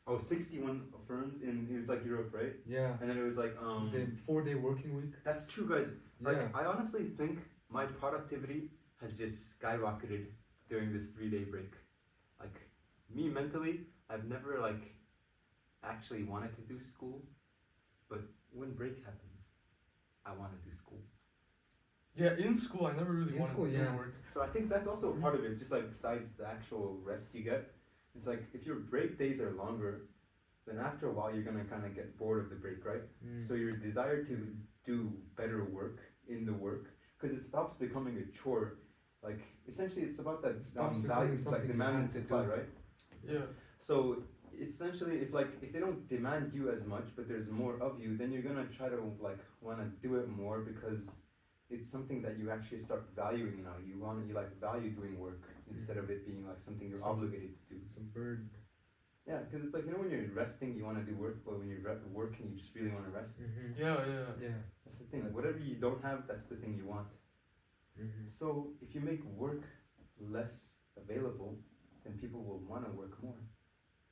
[SPEAKER 2] Oh, 61 firms in, it was like Europe, right?
[SPEAKER 3] yeah,
[SPEAKER 2] And then it was like,
[SPEAKER 3] the 4-day working week.
[SPEAKER 2] that's true, guys. Like,
[SPEAKER 3] Yeah.
[SPEAKER 2] I honestly think my productivity has just skyrocketed during this 3-day break. Like, me mentally, I've never like actually wanted to do school, but when break happens, I want to do school.
[SPEAKER 1] Yeah, in school I never really
[SPEAKER 3] In
[SPEAKER 1] wanted
[SPEAKER 3] school,
[SPEAKER 1] to do
[SPEAKER 3] yeah.
[SPEAKER 1] work.
[SPEAKER 2] So I think that's also part of it, just like besides the actual rest you get. It's like if your break days are longer, then after a while you're gonna kind of get bored of the break, right?
[SPEAKER 3] Mm.
[SPEAKER 2] So your desire to do better work in the work, because it stops becoming a chore. Like essentially, it's about that
[SPEAKER 3] Stops
[SPEAKER 2] value,
[SPEAKER 3] becoming
[SPEAKER 2] like
[SPEAKER 3] something you
[SPEAKER 2] demand and
[SPEAKER 3] have to
[SPEAKER 2] supply,
[SPEAKER 3] do.
[SPEAKER 2] right?
[SPEAKER 1] Yeah.
[SPEAKER 2] So essentially, if they don't demand you as much, but there's more of you, then you're gonna try to like wanna do it more because it's something that you actually start valuing now. You like value doing work instead of it being like something you're
[SPEAKER 3] Some-
[SPEAKER 2] obligated to do.
[SPEAKER 3] Some bird.
[SPEAKER 2] Yeah, because it's like, you know, when you're resting, you want to do work, but when you're working, you just really want to rest.
[SPEAKER 3] Mm-hmm.
[SPEAKER 1] Yeah.
[SPEAKER 3] Yeah.
[SPEAKER 2] That's the thing. Whatever you don't have, that's the thing you want.
[SPEAKER 3] Mm-hmm.
[SPEAKER 2] So if you make work less available, then people will want to work more,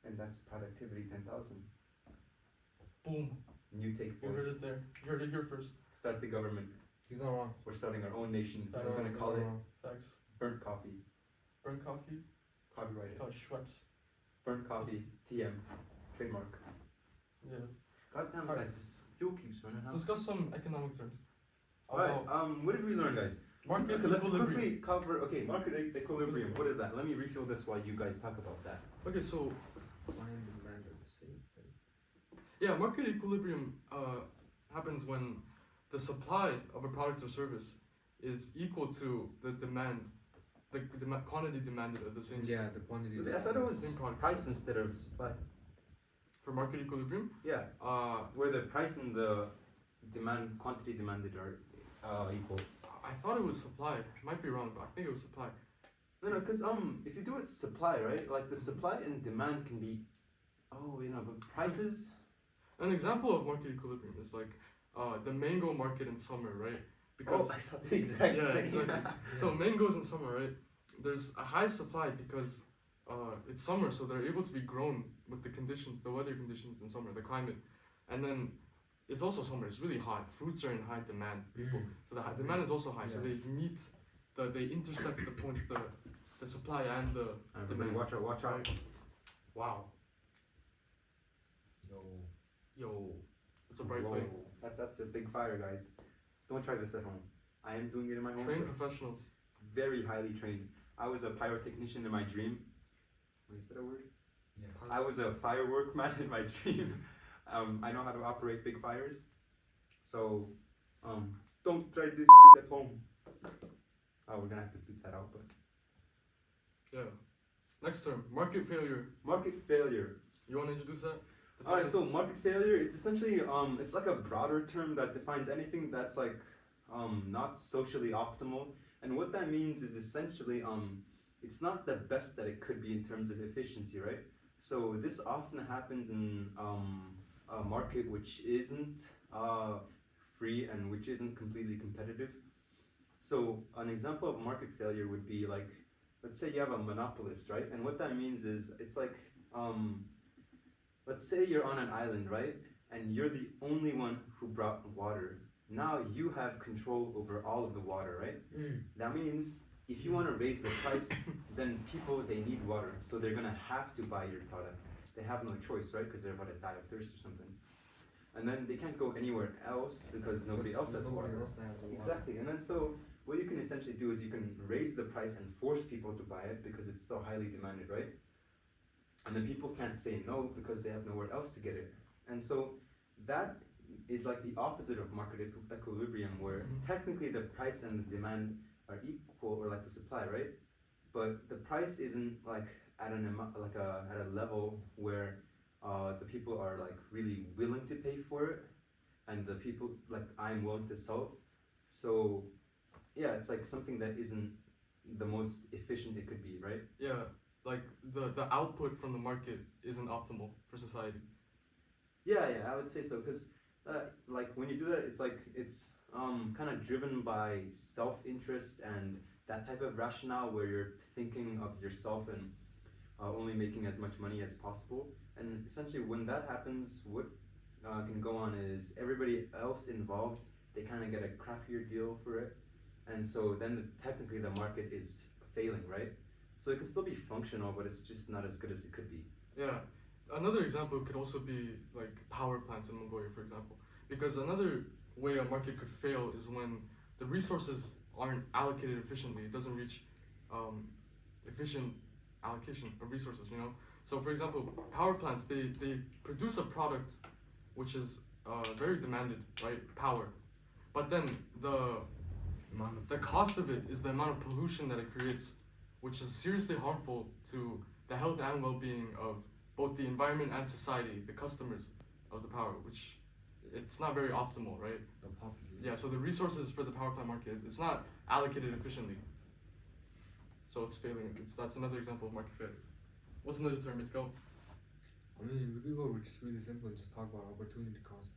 [SPEAKER 2] and that's productivity 10,000.
[SPEAKER 1] Boom.
[SPEAKER 2] New take
[SPEAKER 1] You heard
[SPEAKER 2] voice.
[SPEAKER 1] it there. You heard it here first.
[SPEAKER 2] Start the government.
[SPEAKER 3] He's not wrong.
[SPEAKER 2] We're starting our own nation.
[SPEAKER 1] Facts.
[SPEAKER 2] We're gonna
[SPEAKER 3] He's
[SPEAKER 2] call
[SPEAKER 3] not
[SPEAKER 2] it
[SPEAKER 3] wrong.
[SPEAKER 1] Facts.
[SPEAKER 2] burnt coffee.
[SPEAKER 1] Burnt coffee.
[SPEAKER 2] Copyrighted.
[SPEAKER 1] Called Schweppes.
[SPEAKER 2] Burnt coffee. TM. Trademark.
[SPEAKER 1] Yeah.
[SPEAKER 2] God damn,
[SPEAKER 1] Alright.
[SPEAKER 2] guys, this fuel keeps running
[SPEAKER 1] Let's
[SPEAKER 2] out.
[SPEAKER 1] discuss some economic terms.
[SPEAKER 2] Alright,
[SPEAKER 1] About
[SPEAKER 2] what did we learn, guys?
[SPEAKER 1] market
[SPEAKER 2] Okay, let's
[SPEAKER 1] equilibrium.
[SPEAKER 2] quickly cover. Okay, market equilibrium. What is that? Let me refill this while you guys talk about that.
[SPEAKER 1] Okay, so
[SPEAKER 3] Supply and demand are the same thing.
[SPEAKER 1] yeah, market equilibrium happens when the supply of a product or service is equal to the demand, the quantity demanded at the same time.
[SPEAKER 3] Yeah, the quantity.
[SPEAKER 2] I thought it was
[SPEAKER 1] Same product.
[SPEAKER 2] price instead of supply.
[SPEAKER 1] For market equilibrium,
[SPEAKER 2] Yeah,
[SPEAKER 1] uh,
[SPEAKER 2] where the price and the quantity demanded are equal.
[SPEAKER 1] I thought it was supply. Might be wrong, but I think it was supply.
[SPEAKER 2] No, because if you do it supply, right? Like the supply and demand can be, but prices.
[SPEAKER 1] An example of market equilibrium is like the mango market in summer, right? Because
[SPEAKER 2] I saw the exact
[SPEAKER 1] yeah,
[SPEAKER 2] same.
[SPEAKER 1] exactly. So mangoes in summer, right? There's a high supply because it's summer, so they're able to be grown with the conditions, the weather conditions in summer, the climate, and then it's also summer. It's really hot. Fruits are in high demand. People, so the demand is also high. So
[SPEAKER 3] Yeah.
[SPEAKER 1] they intersect the points, the supply and the
[SPEAKER 2] Everybody,
[SPEAKER 1] demand.
[SPEAKER 2] watch out.
[SPEAKER 1] Wow,
[SPEAKER 3] Yo.
[SPEAKER 1] yo, it's a bright
[SPEAKER 2] Whoa.
[SPEAKER 1] flame.
[SPEAKER 2] That's a big fire, guys. Don't try this at home. I am doing it in my home.
[SPEAKER 1] Trained
[SPEAKER 2] but
[SPEAKER 1] professionals.
[SPEAKER 2] very highly trained. I was a pyrotechnician in my dream. Wait, is that a word?
[SPEAKER 3] Yes.
[SPEAKER 2] I was a firework man in my dream. I know how to operate big fires. So, don't try this shit at home. Oh, we're gonna have to beat that out, but.
[SPEAKER 1] Yeah. Next term, market failure.
[SPEAKER 2] Market failure.
[SPEAKER 1] You want to introduce that?
[SPEAKER 2] Alright, so market failure, it's essentially, it's like a broader term that defines anything that's like, not socially optimal. And what that means is essentially, it's not the best that it could be in terms of efficiency, right? So this often happens in a market which isn't free and which isn't completely competitive. So an example of market failure would be like, let's say you have a monopolist, right? And what that means is, it's like, let's say you're on an island, right? And you're the only one who brought water. Now you have control over all of the water, right? That means if you want to raise the price, then people, they need water. So they're going to have to buy your product. They have no choice, right? Because they're about to die of thirst or something. And then they can't go anywhere else because nobody else has water. Exactly. And then so what you can essentially do is you can raise the price and force people to buy it because it's still highly demanded, right? And then people can't say no because they have nowhere else to get it. And so that is like the opposite of market equilibrium, where technically the price and the demand are equal, or like the supply, right? But the price isn't like at at a level where the people are like really willing to pay for it, and the people like I'm willing to sell. So yeah, it's like something that isn't the most efficient it could be, right?
[SPEAKER 1] Yeah, like the output from the market isn't optimal for society.
[SPEAKER 2] Yeah, I would say so, because like when you do that, it's kind of driven by self-interest and that type of rationale where you're thinking of yourself and only making as much money as possible. And essentially, when that happens, what can go on is everybody else involved, they kind of get a crappier deal for it, and so then technically the market is failing, right? So it can still be functional, but it's just not as good as it could be.
[SPEAKER 1] Yeah. Another example could also be like power plants in Mongolia, for example. Because another way a market could fail is when the resources aren't allocated efficiently. It doesn't reach efficient allocation of resources, you know? So for example, power plants, they produce a product which is very demanded, right? Power. But then the cost of it is the amount of pollution that it creates, which is seriously harmful to the health and well-being of both the environment and society, the customers of the power, which it's not very optimal, right?
[SPEAKER 3] The population.
[SPEAKER 1] Yeah, so the resources for the power plant market, it's not allocated efficiently. So it's failing. That's another example of market failure. What's another term? Let's go.
[SPEAKER 3] I mean, we could go just really simple and just talk about opportunity costs.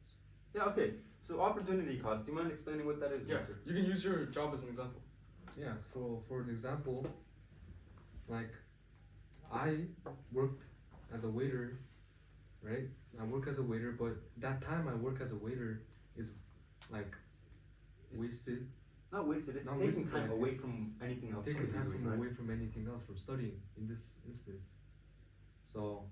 [SPEAKER 2] Yeah, okay. So opportunity cost. Do you mind explaining what that is,
[SPEAKER 1] Yeah,
[SPEAKER 2] Mister?
[SPEAKER 1] you can use your job as an example.
[SPEAKER 3] Yeah, for an example, like I worked as a waiter, right? I work as a waiter, but that time I work as a waiter is like wasted.
[SPEAKER 2] Not wasted. It's
[SPEAKER 3] Not
[SPEAKER 2] taking
[SPEAKER 3] wasted,
[SPEAKER 2] time
[SPEAKER 3] like,
[SPEAKER 2] away
[SPEAKER 3] it's
[SPEAKER 2] from anything else.
[SPEAKER 3] Taking
[SPEAKER 2] you could be
[SPEAKER 3] time
[SPEAKER 2] doing,
[SPEAKER 3] from
[SPEAKER 2] right?
[SPEAKER 3] away from anything else, from studying in this instance. So,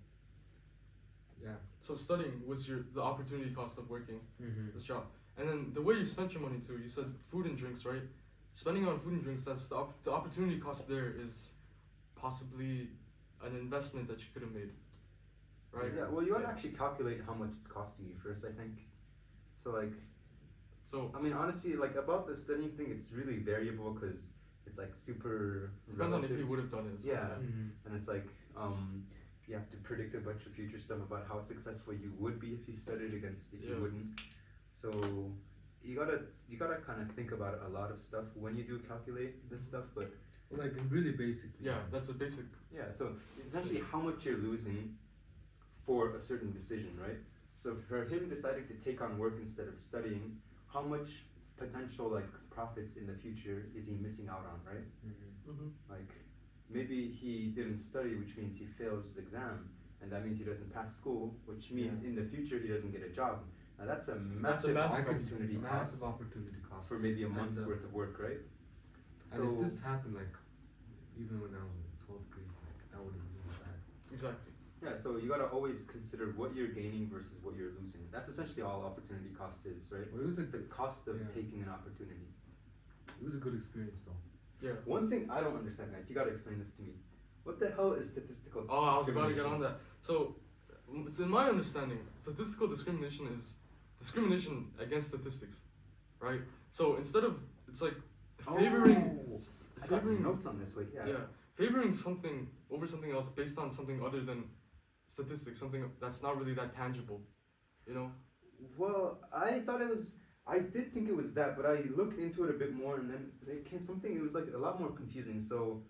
[SPEAKER 3] yeah.
[SPEAKER 1] So studying was the opportunity cost of working
[SPEAKER 3] Mm-hmm.
[SPEAKER 1] this job, and then the way you spent your money too. You said food and drinks, right? Spending on food and drinks. That's the opportunity cost there is possibly an investment that you could have made, right?
[SPEAKER 2] Yeah. Well, you gotta actually calculate how much it's costing you first, I think. So like,
[SPEAKER 1] So
[SPEAKER 2] I mean, honestly, like about the studying thing, it's really variable because it's like super
[SPEAKER 1] depends on if
[SPEAKER 2] relative.
[SPEAKER 1] you would have done it. As well,
[SPEAKER 2] Yeah.
[SPEAKER 3] Mm-hmm.
[SPEAKER 2] And it's like you have to predict a bunch of future stuff about how successful you would be if you studied against if you
[SPEAKER 1] Yeah.
[SPEAKER 2] wouldn't. So you gotta kind of think about a lot of stuff when you do calculate this stuff. But
[SPEAKER 3] Like really basically.
[SPEAKER 1] Yeah, that's a basic.
[SPEAKER 2] yeah, so it's essentially how much you're losing for a certain decision, right? So for him deciding to take on work instead of studying, how much potential like profits in the future is he missing out on, right?
[SPEAKER 3] Mm-hmm.
[SPEAKER 1] Mm-hmm.
[SPEAKER 2] Like maybe he didn't study, which means he fails his exam, and that means he doesn't pass school, which means in the future he doesn't get a job. Now that's a massive,
[SPEAKER 1] massive
[SPEAKER 2] opportunity
[SPEAKER 3] Massive
[SPEAKER 2] cost
[SPEAKER 3] opportunity cost.
[SPEAKER 2] for maybe a
[SPEAKER 3] And,
[SPEAKER 2] month's worth of work, right?
[SPEAKER 3] And if this happened like even when I was in 12th grade, like that would have been really bad.
[SPEAKER 1] Exactly.
[SPEAKER 2] yeah, so you gotta always consider what you're gaining versus what you're losing. That's essentially all opportunity cost is, right?
[SPEAKER 3] Well, it was
[SPEAKER 2] It's the cost of
[SPEAKER 3] yeah.
[SPEAKER 2] taking an opportunity.
[SPEAKER 3] It was a good experience though.
[SPEAKER 1] Yeah.
[SPEAKER 2] One thing I don't understand, guys, you gotta explain this to me. What the hell is statistical
[SPEAKER 1] Oh, I was about to get
[SPEAKER 2] discrimination?
[SPEAKER 1] on that. So, it's in my understanding, statistical discrimination is discrimination against statistics, right? So instead of it's like favoring,
[SPEAKER 2] Oh, I got
[SPEAKER 1] favoring
[SPEAKER 2] notes on this. Wait, yeah.
[SPEAKER 1] favoring something over something else based on something other than statistics, something that's not really that tangible, you know?
[SPEAKER 2] Well, I thought it was. I did think it was that, but I looked into it a bit more, and then it came something. It was like a lot more confusing. So,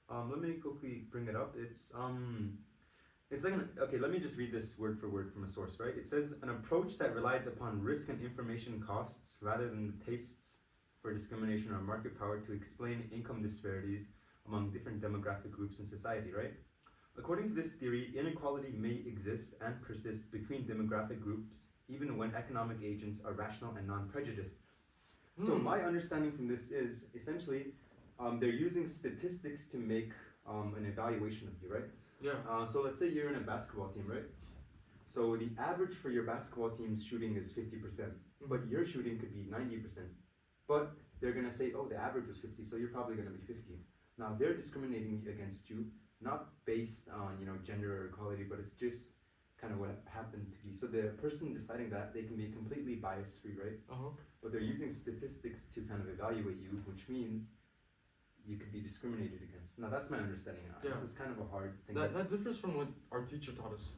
[SPEAKER 2] let me quickly bring it up. It's like okay. Let me just read this word for word from a source. Right? It says an approach that relies upon risk and information costs rather than the tastes for discrimination or market power to explain income disparities among different demographic groups in society. Right? According to this theory, inequality may exist and persist between demographic groups even when economic agents are rational and non-prejudiced. So my understanding from this is essentially they're using statistics to make an evaluation of you, right?
[SPEAKER 1] Yeah.
[SPEAKER 2] So let's say you're in a basketball team, right? So the average for your basketball team's shooting is 50%, but your shooting could be 90%. But they're gonna say, oh, the average was 50, so you're probably gonna be 50. Now they're discriminating against you, not based on gender or equality, but it's just kind of what happened to be. So the person deciding that, they can be completely bias free, right? But they're using statistics to kind of evaluate you, which means you could be discriminated against. Now that's my understanding. This is kind of a hard thing.
[SPEAKER 1] That differs from what our teacher taught us.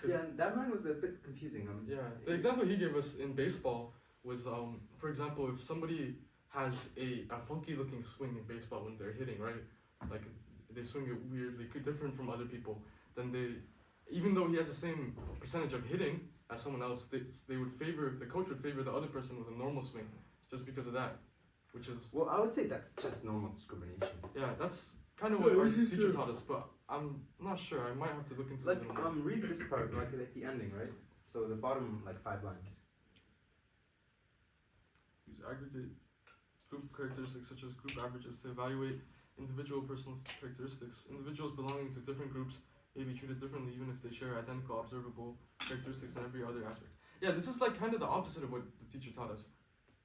[SPEAKER 2] Yeah, that mine was a bit confusing.
[SPEAKER 1] Yeah, the example he gave us in baseball was, for example, if somebody has a funky looking swing in baseball when they're hitting, right? Like they swing it weirdly, different from other people, then even though he has the same percentage of hitting as someone else, they would favor, the coach would favor the other person with a normal swing, just because of that, which is,
[SPEAKER 2] Well, I would say that's just normal discrimination.
[SPEAKER 1] yeah, that's kind of what our teacher taught us, but I'm not sure. I might have to look into
[SPEAKER 2] Like,
[SPEAKER 1] it a little more.
[SPEAKER 2] read this part, like at the ending, right? So the bottom, like 5 lines.
[SPEAKER 1] Use aggregate group characteristics such as group averages to evaluate individual personal characteristics. Individuals belonging to different groups may be treated differently even if they share identical observable characteristics in every other aspect. Yeah, this is like kind of the opposite of what the teacher taught us.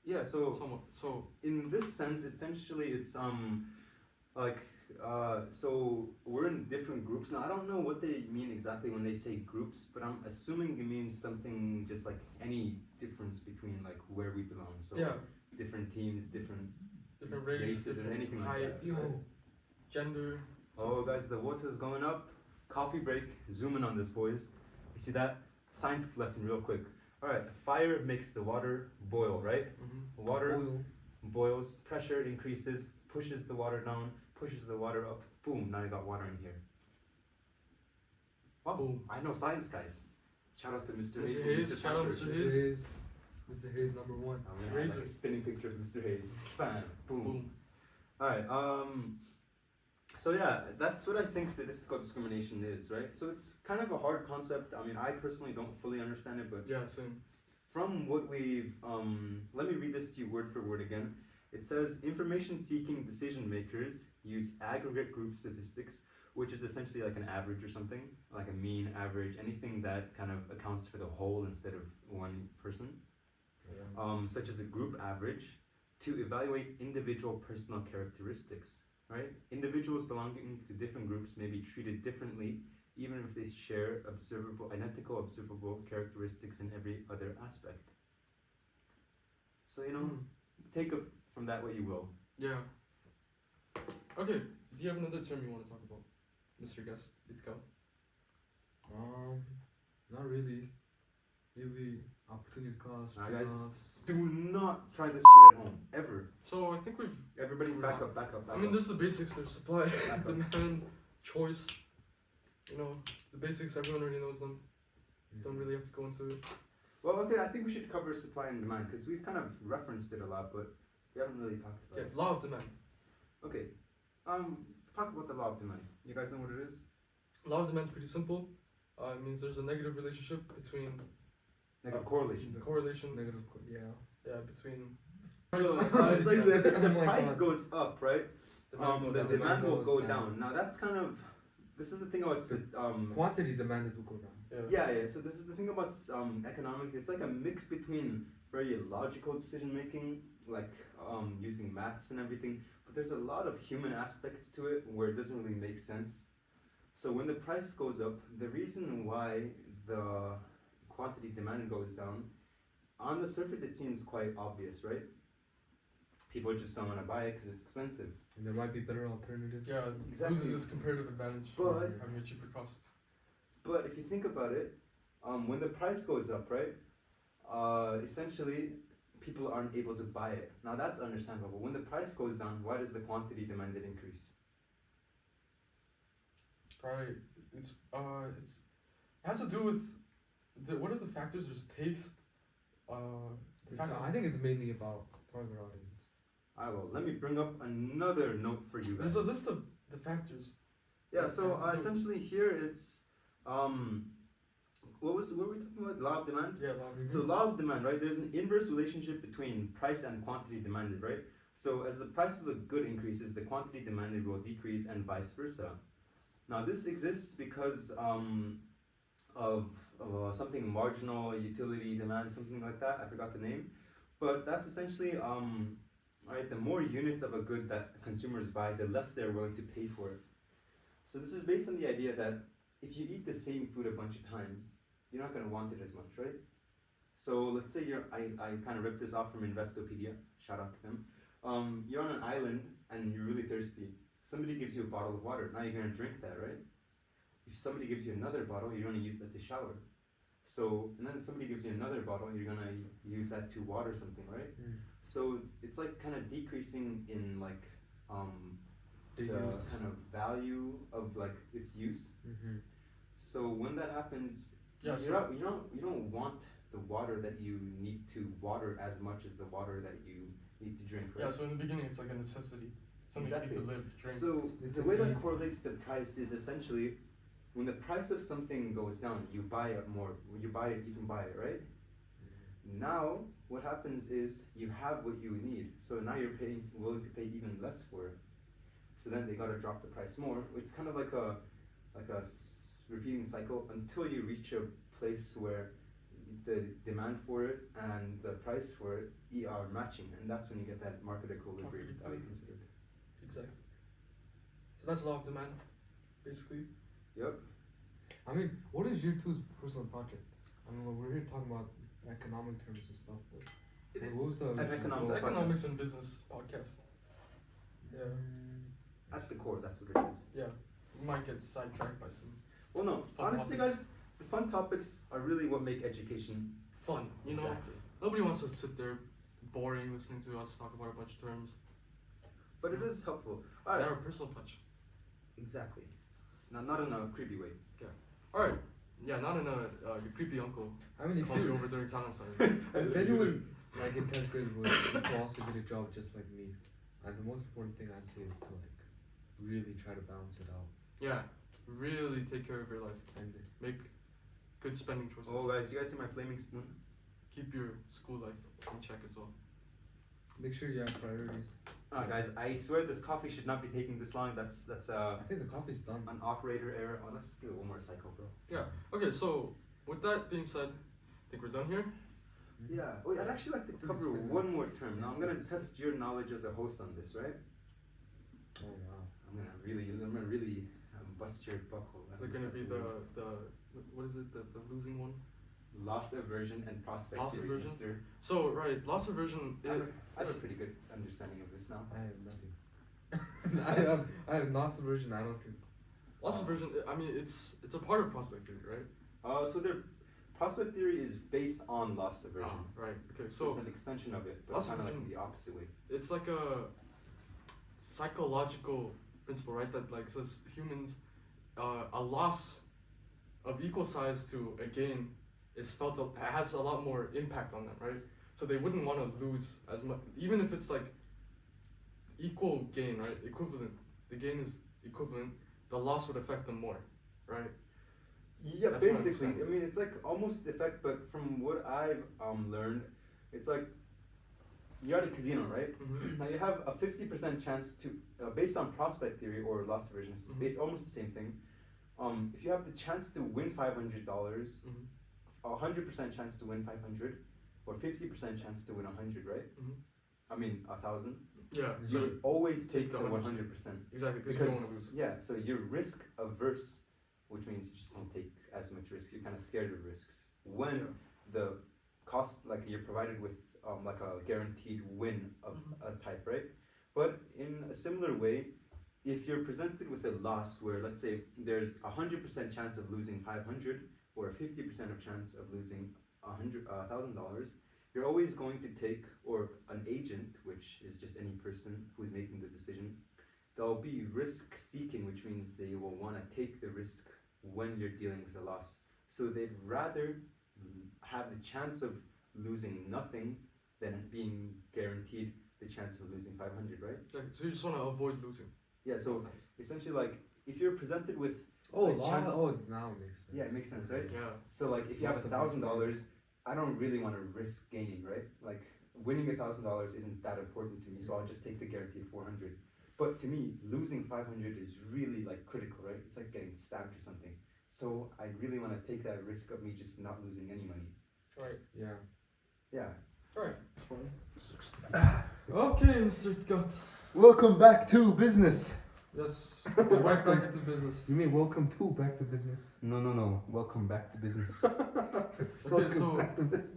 [SPEAKER 2] Yeah, so
[SPEAKER 1] Somewhat. So
[SPEAKER 2] in this sense, essentially, it's like so we're in different groups. Now I don't know what they mean exactly when they say groups, but I'm assuming it means something just like any difference between like where we belong. So
[SPEAKER 1] yeah,
[SPEAKER 2] different teams, different
[SPEAKER 1] different races,
[SPEAKER 2] or
[SPEAKER 1] different
[SPEAKER 2] anything like
[SPEAKER 1] height,
[SPEAKER 2] that.
[SPEAKER 3] Yo,
[SPEAKER 1] gender.
[SPEAKER 2] Oh, guys, the water's going up. Coffee break. Zoom in on this, boys. You see that? Science lesson, real quick. All right, fire makes the water boil, right?
[SPEAKER 1] Mm-hmm.
[SPEAKER 2] Water
[SPEAKER 3] oil.
[SPEAKER 2] boils, pressure increases, pushes the water down, pushes the water up. Boom! Now you got water in here. Wow,
[SPEAKER 1] Boom.
[SPEAKER 2] I know science, guys. Shout out to Mr.
[SPEAKER 1] Mr.
[SPEAKER 2] Hayes. and
[SPEAKER 1] Hayes, shout out
[SPEAKER 2] Patrick.
[SPEAKER 1] Mr. Hayes.
[SPEAKER 3] Mr. Hayes number 1.
[SPEAKER 2] I'm gonna add like a
[SPEAKER 1] Razor.
[SPEAKER 2] spinning picture of Mr. Hayes. Bam! Boom.
[SPEAKER 1] Boom.
[SPEAKER 2] All right. So yeah, that's what I think statistical discrimination is, right? So it's kind of a hard concept. I mean, I personally don't fully understand it, but
[SPEAKER 1] Yeah, same.
[SPEAKER 2] from what we've let me read this to you word for word again. It says information seeking decision makers use aggregate group statistics, which is essentially like an average or something, like a mean, average, anything that kind of accounts for the whole instead of one person, such as a group average, to evaluate individual personal characteristics, right? Individuals belonging to different groups may be treated differently even if they share identical observable characteristics in every other aspect. So, you know, take from that what you will.
[SPEAKER 1] Yeah. Okay. Do you have another term you want to talk about, Mr. Guest? Itka?
[SPEAKER 3] Not really. Maybe opportunity cost.
[SPEAKER 2] Guys,
[SPEAKER 3] trade-offs.
[SPEAKER 2] do not try this shit at home, ever.
[SPEAKER 1] So I think we've.
[SPEAKER 2] Everybody back up, back up, back
[SPEAKER 1] I mean,
[SPEAKER 2] up.
[SPEAKER 1] there's the basics. There's supply,
[SPEAKER 2] Back up.
[SPEAKER 1] demand, choice. You know, the basics. Everyone already knows them. Don't really have to go into it.
[SPEAKER 2] Well, okay, I think we should cover supply and demand because we've kind of referenced it a lot, but we haven't really talked about
[SPEAKER 1] Yeah,
[SPEAKER 2] it.
[SPEAKER 1] law of demand.
[SPEAKER 2] Okay, talk about the law of demand. You guys know what it is?
[SPEAKER 1] Law of demand is pretty simple. It means there's a negative relationship between
[SPEAKER 2] Negative correlation.
[SPEAKER 1] correlation.
[SPEAKER 3] Negative. Yeah.
[SPEAKER 1] Yeah, between.
[SPEAKER 2] So it's like if the price goes up, right? The demand will go down. Now that's kind of, this is the thing about
[SPEAKER 3] Quantity demanded will go down.
[SPEAKER 2] Yeah. So this is the thing about economics. It's like a mix between very logical decision making, like using maths and everything, but there's a lot of human aspects to it where it doesn't really make sense. So when the price goes up, the reason why the quantity demanded goes down, on the surface it seems quite obvious, right? People just don't want to buy it because it's expensive.
[SPEAKER 3] And there might be better alternatives.
[SPEAKER 1] Yeah,
[SPEAKER 2] Exactly.
[SPEAKER 1] loses its comparative advantage
[SPEAKER 2] But-
[SPEAKER 1] for having a cheaper cost.
[SPEAKER 2] But if you think about it, when the price goes up, right, essentially people aren't able to buy it. Now that's understandable. When the price goes down, why does the quantity demanded increase?
[SPEAKER 1] Right. It has to do with what are the factors? There's taste.
[SPEAKER 3] I think it's mainly about target audience.
[SPEAKER 2] Let me bring up another note for you guys.
[SPEAKER 1] There's a list of the factors.
[SPEAKER 2] Yeah, so
[SPEAKER 1] have to do-
[SPEAKER 2] essentially here it's what were we talking about? Law of demand?
[SPEAKER 1] Yeah, law of
[SPEAKER 2] So law of demand, right? There's an inverse relationship between price and quantity demanded, right? So as the price of a good increases, the quantity demanded will decrease and vice versa. Now this exists because of something marginal utility demand, something like that. I forgot the name, but that's essentially right. The more units of a good that consumers buy, the less they're willing to pay for it. So this is based on the idea that if you eat the same food a bunch of times, you're not going to want it as much, right? So let's say I kind of ripped this off from Investopedia, shout out to them. You're on an island and you're really thirsty. Somebody gives you a bottle of water, now you're going to drink that, right? If somebody gives you another bottle, you're going to use that to shower. So, and then somebody gives you another bottle, you're going to use that to water something, right? So it's like kind of decreasing in like the
[SPEAKER 3] use.
[SPEAKER 2] kind of value of like its use. So when that happens,
[SPEAKER 1] Yeah,
[SPEAKER 2] you don't want the water that you need to water as much as the water that you need to drink, right?
[SPEAKER 1] Yeah, so in the beginning it's like a necessity. Something you need to live, drink.
[SPEAKER 2] So
[SPEAKER 3] It's
[SPEAKER 2] the
[SPEAKER 3] a
[SPEAKER 2] way that
[SPEAKER 3] need.
[SPEAKER 2] correlates the price is essentially when the price of something goes down, you buy it more. When you buy it, you can buy it, right? Now what happens is you have what you need, so now you're willing to pay even less for it. So then they gotta drop the price more. It's kind of like a repeating cycle until you reach a place where the demand for it and the price for it are matching, and that's when you get that market equilibrium that we considered.
[SPEAKER 1] Exactly. So that's law of demand, basically.
[SPEAKER 2] Yep.
[SPEAKER 3] I mean, what is your two's personal project? I mean, we're here talking about economic terms and stuff, but
[SPEAKER 2] It
[SPEAKER 3] What
[SPEAKER 2] is
[SPEAKER 3] was the-
[SPEAKER 2] an
[SPEAKER 1] It's
[SPEAKER 2] economics
[SPEAKER 1] economics
[SPEAKER 2] podcast.
[SPEAKER 1] and business podcast. Yeah.
[SPEAKER 2] At the core, that's what it is.
[SPEAKER 1] Yeah. We might get sidetracked by some
[SPEAKER 2] Well, no,
[SPEAKER 1] Fun
[SPEAKER 2] honestly,
[SPEAKER 1] topics.
[SPEAKER 2] guys, the fun topics are really what make education.
[SPEAKER 1] fun, you know?
[SPEAKER 2] Exactly.
[SPEAKER 1] Nobody wants to sit there boring listening to us talk about a bunch of terms.
[SPEAKER 2] But it is helpful.
[SPEAKER 1] They
[SPEAKER 2] Alright,
[SPEAKER 1] have a personal touch.
[SPEAKER 2] exactly. Not in a creepy way.
[SPEAKER 1] Alright. Yeah, not in a your creepy uncle
[SPEAKER 3] I mean, if
[SPEAKER 1] calls you
[SPEAKER 3] you,
[SPEAKER 1] over during silence time.
[SPEAKER 3] if anyone like in 10th grade would also get a job just like me, and the most important thing I'd say is to like really try to balance it out
[SPEAKER 1] Yeah. Really take care of your life.
[SPEAKER 3] and
[SPEAKER 1] Make good spending choices.
[SPEAKER 2] Oh, guys, do you guys see my flaming spoon?
[SPEAKER 1] Keep your school life in check as well.
[SPEAKER 3] make sure you have priorities.
[SPEAKER 2] Guys, I swear this coffee should not be taking this long. That's
[SPEAKER 3] I think the coffee's done.
[SPEAKER 2] an operator error. Oh, let's do one more cycle, bro.
[SPEAKER 1] Okay, so with that being said, I think we're done here.
[SPEAKER 2] Yeah. Wait, I'd actually like to cover one more term. Now I'm gonna test your knowledge as a host on this, right?
[SPEAKER 3] Oh wow.
[SPEAKER 2] I'm gonna really bust your buckle.
[SPEAKER 1] Is it gonna be the what is it, the losing one?
[SPEAKER 2] loss aversion and prospect
[SPEAKER 1] Loss
[SPEAKER 2] theory,
[SPEAKER 1] aversion?
[SPEAKER 2] mister?
[SPEAKER 1] So right, loss aversion.
[SPEAKER 2] I have a pretty good understanding of this now.
[SPEAKER 3] I have nothing. I have not subversion. I don't think.
[SPEAKER 1] Loss aversion. I mean, it's a part of prospect theory, right?
[SPEAKER 2] So their prospect theory is based on loss aversion.
[SPEAKER 1] Ah, right. Okay.
[SPEAKER 2] So it's
[SPEAKER 1] So
[SPEAKER 2] an extension of it, but
[SPEAKER 1] loss
[SPEAKER 2] kind of like
[SPEAKER 1] aversion-
[SPEAKER 2] the opposite way.
[SPEAKER 1] it's like a psychological principle, right? That like says humans, a loss of equal size to a gain is felt has a lot more impact on them, right? So they wouldn't want to lose as much, even if it's like equal gain, right? Equivalent. The gain is equivalent. The loss would affect them more, right?
[SPEAKER 2] Yeah,
[SPEAKER 1] That's what I'm
[SPEAKER 2] basically.
[SPEAKER 1] saying.
[SPEAKER 2] I mean, it's like almost the effect, but from what I've learned, it's like you're at a casino, right?
[SPEAKER 1] Mm-hmm.
[SPEAKER 2] Now you have a 50% chance to, based on prospect theory or loss aversion, it's
[SPEAKER 1] Mhm.
[SPEAKER 2] based almost the same thing. If you have the chance to win $500,
[SPEAKER 1] Mm-hmm.
[SPEAKER 2] 100% chance to win 500, or 50% chance to win 100, right?
[SPEAKER 1] Mm-hmm.
[SPEAKER 2] I mean 1,000.
[SPEAKER 1] Yeah.
[SPEAKER 2] You
[SPEAKER 1] So
[SPEAKER 2] would always take
[SPEAKER 1] take the
[SPEAKER 2] the
[SPEAKER 1] 100%.
[SPEAKER 2] 100%.
[SPEAKER 1] exactly, because you don't want
[SPEAKER 2] Because
[SPEAKER 1] to lose.
[SPEAKER 2] yeah, so you're risk averse, which means you just don't take as much risk. You're kind of scared of risks. When
[SPEAKER 1] Yeah.
[SPEAKER 2] the cost, like you're provided with like a guaranteed win of
[SPEAKER 1] Mhm.
[SPEAKER 2] a type, right? But in a similar way, if you're presented with a loss where let's say there's 100% chance of losing 500 or a 50% of chance of losing $1,000, you're always going to take, or an agent, which is just any person who's making the decision, they'll be risk seeking, which means they will want to take the risk when you're dealing with a loss. So they'd rather have the chance of losing nothing than being guaranteed the chance of losing 500, right?
[SPEAKER 1] Exactly. So you just want to avoid losing.
[SPEAKER 2] Yeah, so
[SPEAKER 1] sometimes.
[SPEAKER 2] essentially, like, if you're presented with,
[SPEAKER 3] Oh,
[SPEAKER 2] Like chance-
[SPEAKER 3] now it makes sense.
[SPEAKER 2] yeah, it makes sense, right?
[SPEAKER 1] Yeah.
[SPEAKER 2] So like, if you have
[SPEAKER 3] Lots of
[SPEAKER 2] $1,000, I don't really want to risk gaining, right? Like, winning $1,000 isn't that important to me, so I'll just take the guaranteed 400. But to me, losing 500 is really like critical, right? It's like getting stabbed or something. So I really want to take that risk of me just not losing any money.
[SPEAKER 1] Right.
[SPEAKER 3] Yeah.
[SPEAKER 2] Yeah.
[SPEAKER 1] Alright. It's fine. Okay, Mr. Gut.
[SPEAKER 4] Welcome back to business.
[SPEAKER 1] Yes. We're right back into business.
[SPEAKER 4] You mean welcome to back to business? No. Welcome back to business.
[SPEAKER 1] Okay, so
[SPEAKER 4] back to business.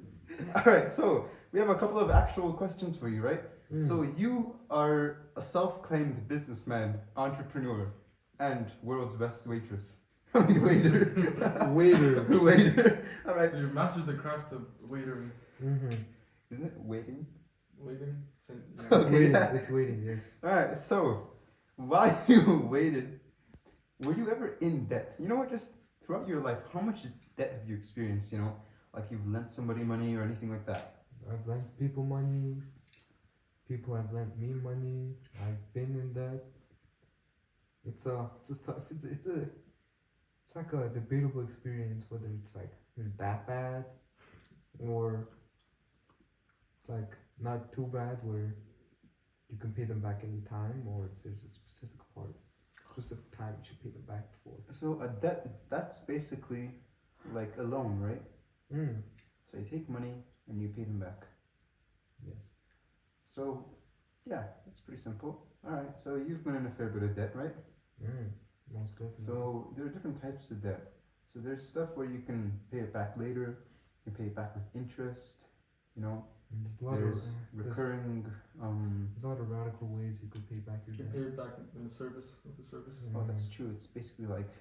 [SPEAKER 4] All right. So we have a couple of actual questions for you, right? So you are a self-claimed businessman, entrepreneur, and world's best waitress. Waiter. Waiter. All right.
[SPEAKER 1] so you've mastered the craft of waitering.
[SPEAKER 4] Isn't it waiting?
[SPEAKER 1] Waiting. Same,
[SPEAKER 3] It's
[SPEAKER 4] Okay,
[SPEAKER 3] waiting.
[SPEAKER 4] yeah.
[SPEAKER 3] It's waiting. Yes.
[SPEAKER 4] All right. So while you waited, were you ever in debt? You know what? Just throughout your life, how much debt have you experienced? You know, like you've lent somebody money or anything like that.
[SPEAKER 3] I've lent people money. People have lent me money. I've been in debt. It's tough. It's like a debatable experience whether it's like that bad or it's like not too bad where you can pay them back any time, or if there's a specific time you should pay them back for.
[SPEAKER 4] So a debt, that's basically like a loan, right?
[SPEAKER 3] Mm.
[SPEAKER 4] So you take money and you pay them back.
[SPEAKER 3] Yes.
[SPEAKER 4] So yeah, it's pretty simple. All right. So you've been in a fair bit of debt, right?
[SPEAKER 3] Mm. Most definitely.
[SPEAKER 4] So there are different types of debt. So there's stuff where you can pay it back later. You pay it back with interest. You know,
[SPEAKER 3] And there's a lot
[SPEAKER 4] there's
[SPEAKER 3] of
[SPEAKER 4] recurring.
[SPEAKER 3] there's a lot of radical ways you could pay back your
[SPEAKER 1] You can
[SPEAKER 3] debt.
[SPEAKER 1] pay it back in the service with the service.
[SPEAKER 4] Oh, that's true. It's basically like,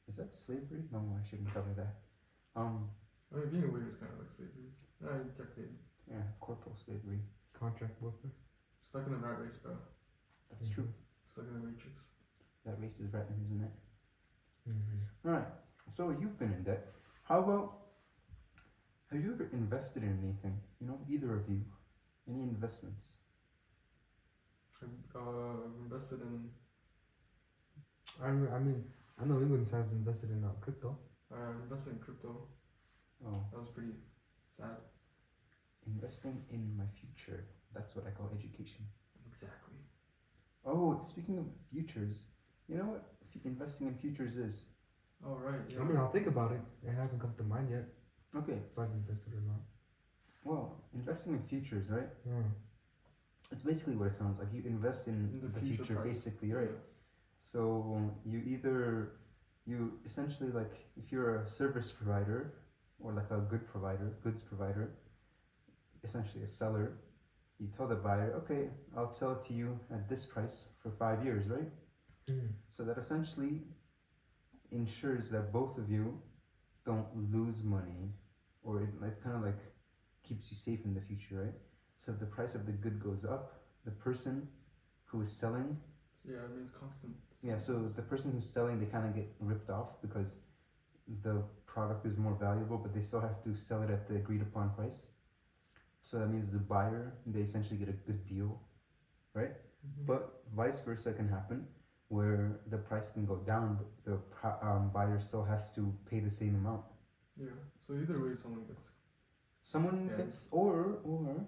[SPEAKER 4] is that slavery? No, I shouldn't cover that.
[SPEAKER 1] I mean, being a waiter is kind of like slavery. You get paid.
[SPEAKER 4] Yeah, corporal slavery.
[SPEAKER 3] Contract worker.
[SPEAKER 1] Stuck in the rat race, bro.
[SPEAKER 4] That's true.
[SPEAKER 1] Stuck in the matrix.
[SPEAKER 4] That race is right, isn't it?
[SPEAKER 3] Mm-hmm.
[SPEAKER 4] All right. So you've been in debt. How about? Have you ever invested in anything? You know, either of you, any investments?
[SPEAKER 1] I've invested in.
[SPEAKER 3] I mean, I know England has invested in crypto.
[SPEAKER 1] I invested in crypto.
[SPEAKER 4] Oh,
[SPEAKER 1] That was pretty sad.
[SPEAKER 4] investing in my future. That's what I call education.
[SPEAKER 1] Exactly.
[SPEAKER 4] Oh, speaking of futures, you know what investing in futures is?
[SPEAKER 1] Oh right. Yeah.
[SPEAKER 3] I mean, I'll think about it. It hasn't come to mind yet
[SPEAKER 4] Okay.
[SPEAKER 3] if I've invested or not.
[SPEAKER 4] Well, investing in futures, right?
[SPEAKER 3] Mm.
[SPEAKER 4] It's basically what it sounds like. You invest in
[SPEAKER 1] In
[SPEAKER 4] the
[SPEAKER 1] the future
[SPEAKER 4] future,
[SPEAKER 1] price.
[SPEAKER 4] basically, right? So you essentially like if you're a service provider or like a goods provider, essentially a seller, you tell the buyer, okay, I'll sell it to you at this price for 5 years, right?
[SPEAKER 3] Mm.
[SPEAKER 4] So that essentially ensures that both of you don't lose money, or it like kind of like keeps you safe in the future, right? So if the price of the good goes up, the person who is selling,
[SPEAKER 1] So, yeah, it means constant.
[SPEAKER 4] yeah, so the person who's selling, they kind of get ripped off because the product is more valuable, but they still have to sell it at the agreed upon price. So that means the buyer, they essentially get a good deal, right?
[SPEAKER 1] Mhm.
[SPEAKER 4] But vice versa can happen, where the price can go down, but the buyer still has to pay the same amount.
[SPEAKER 1] Yeah. So either way, someone gets.
[SPEAKER 4] Someone
[SPEAKER 1] Yeah.
[SPEAKER 4] gets, or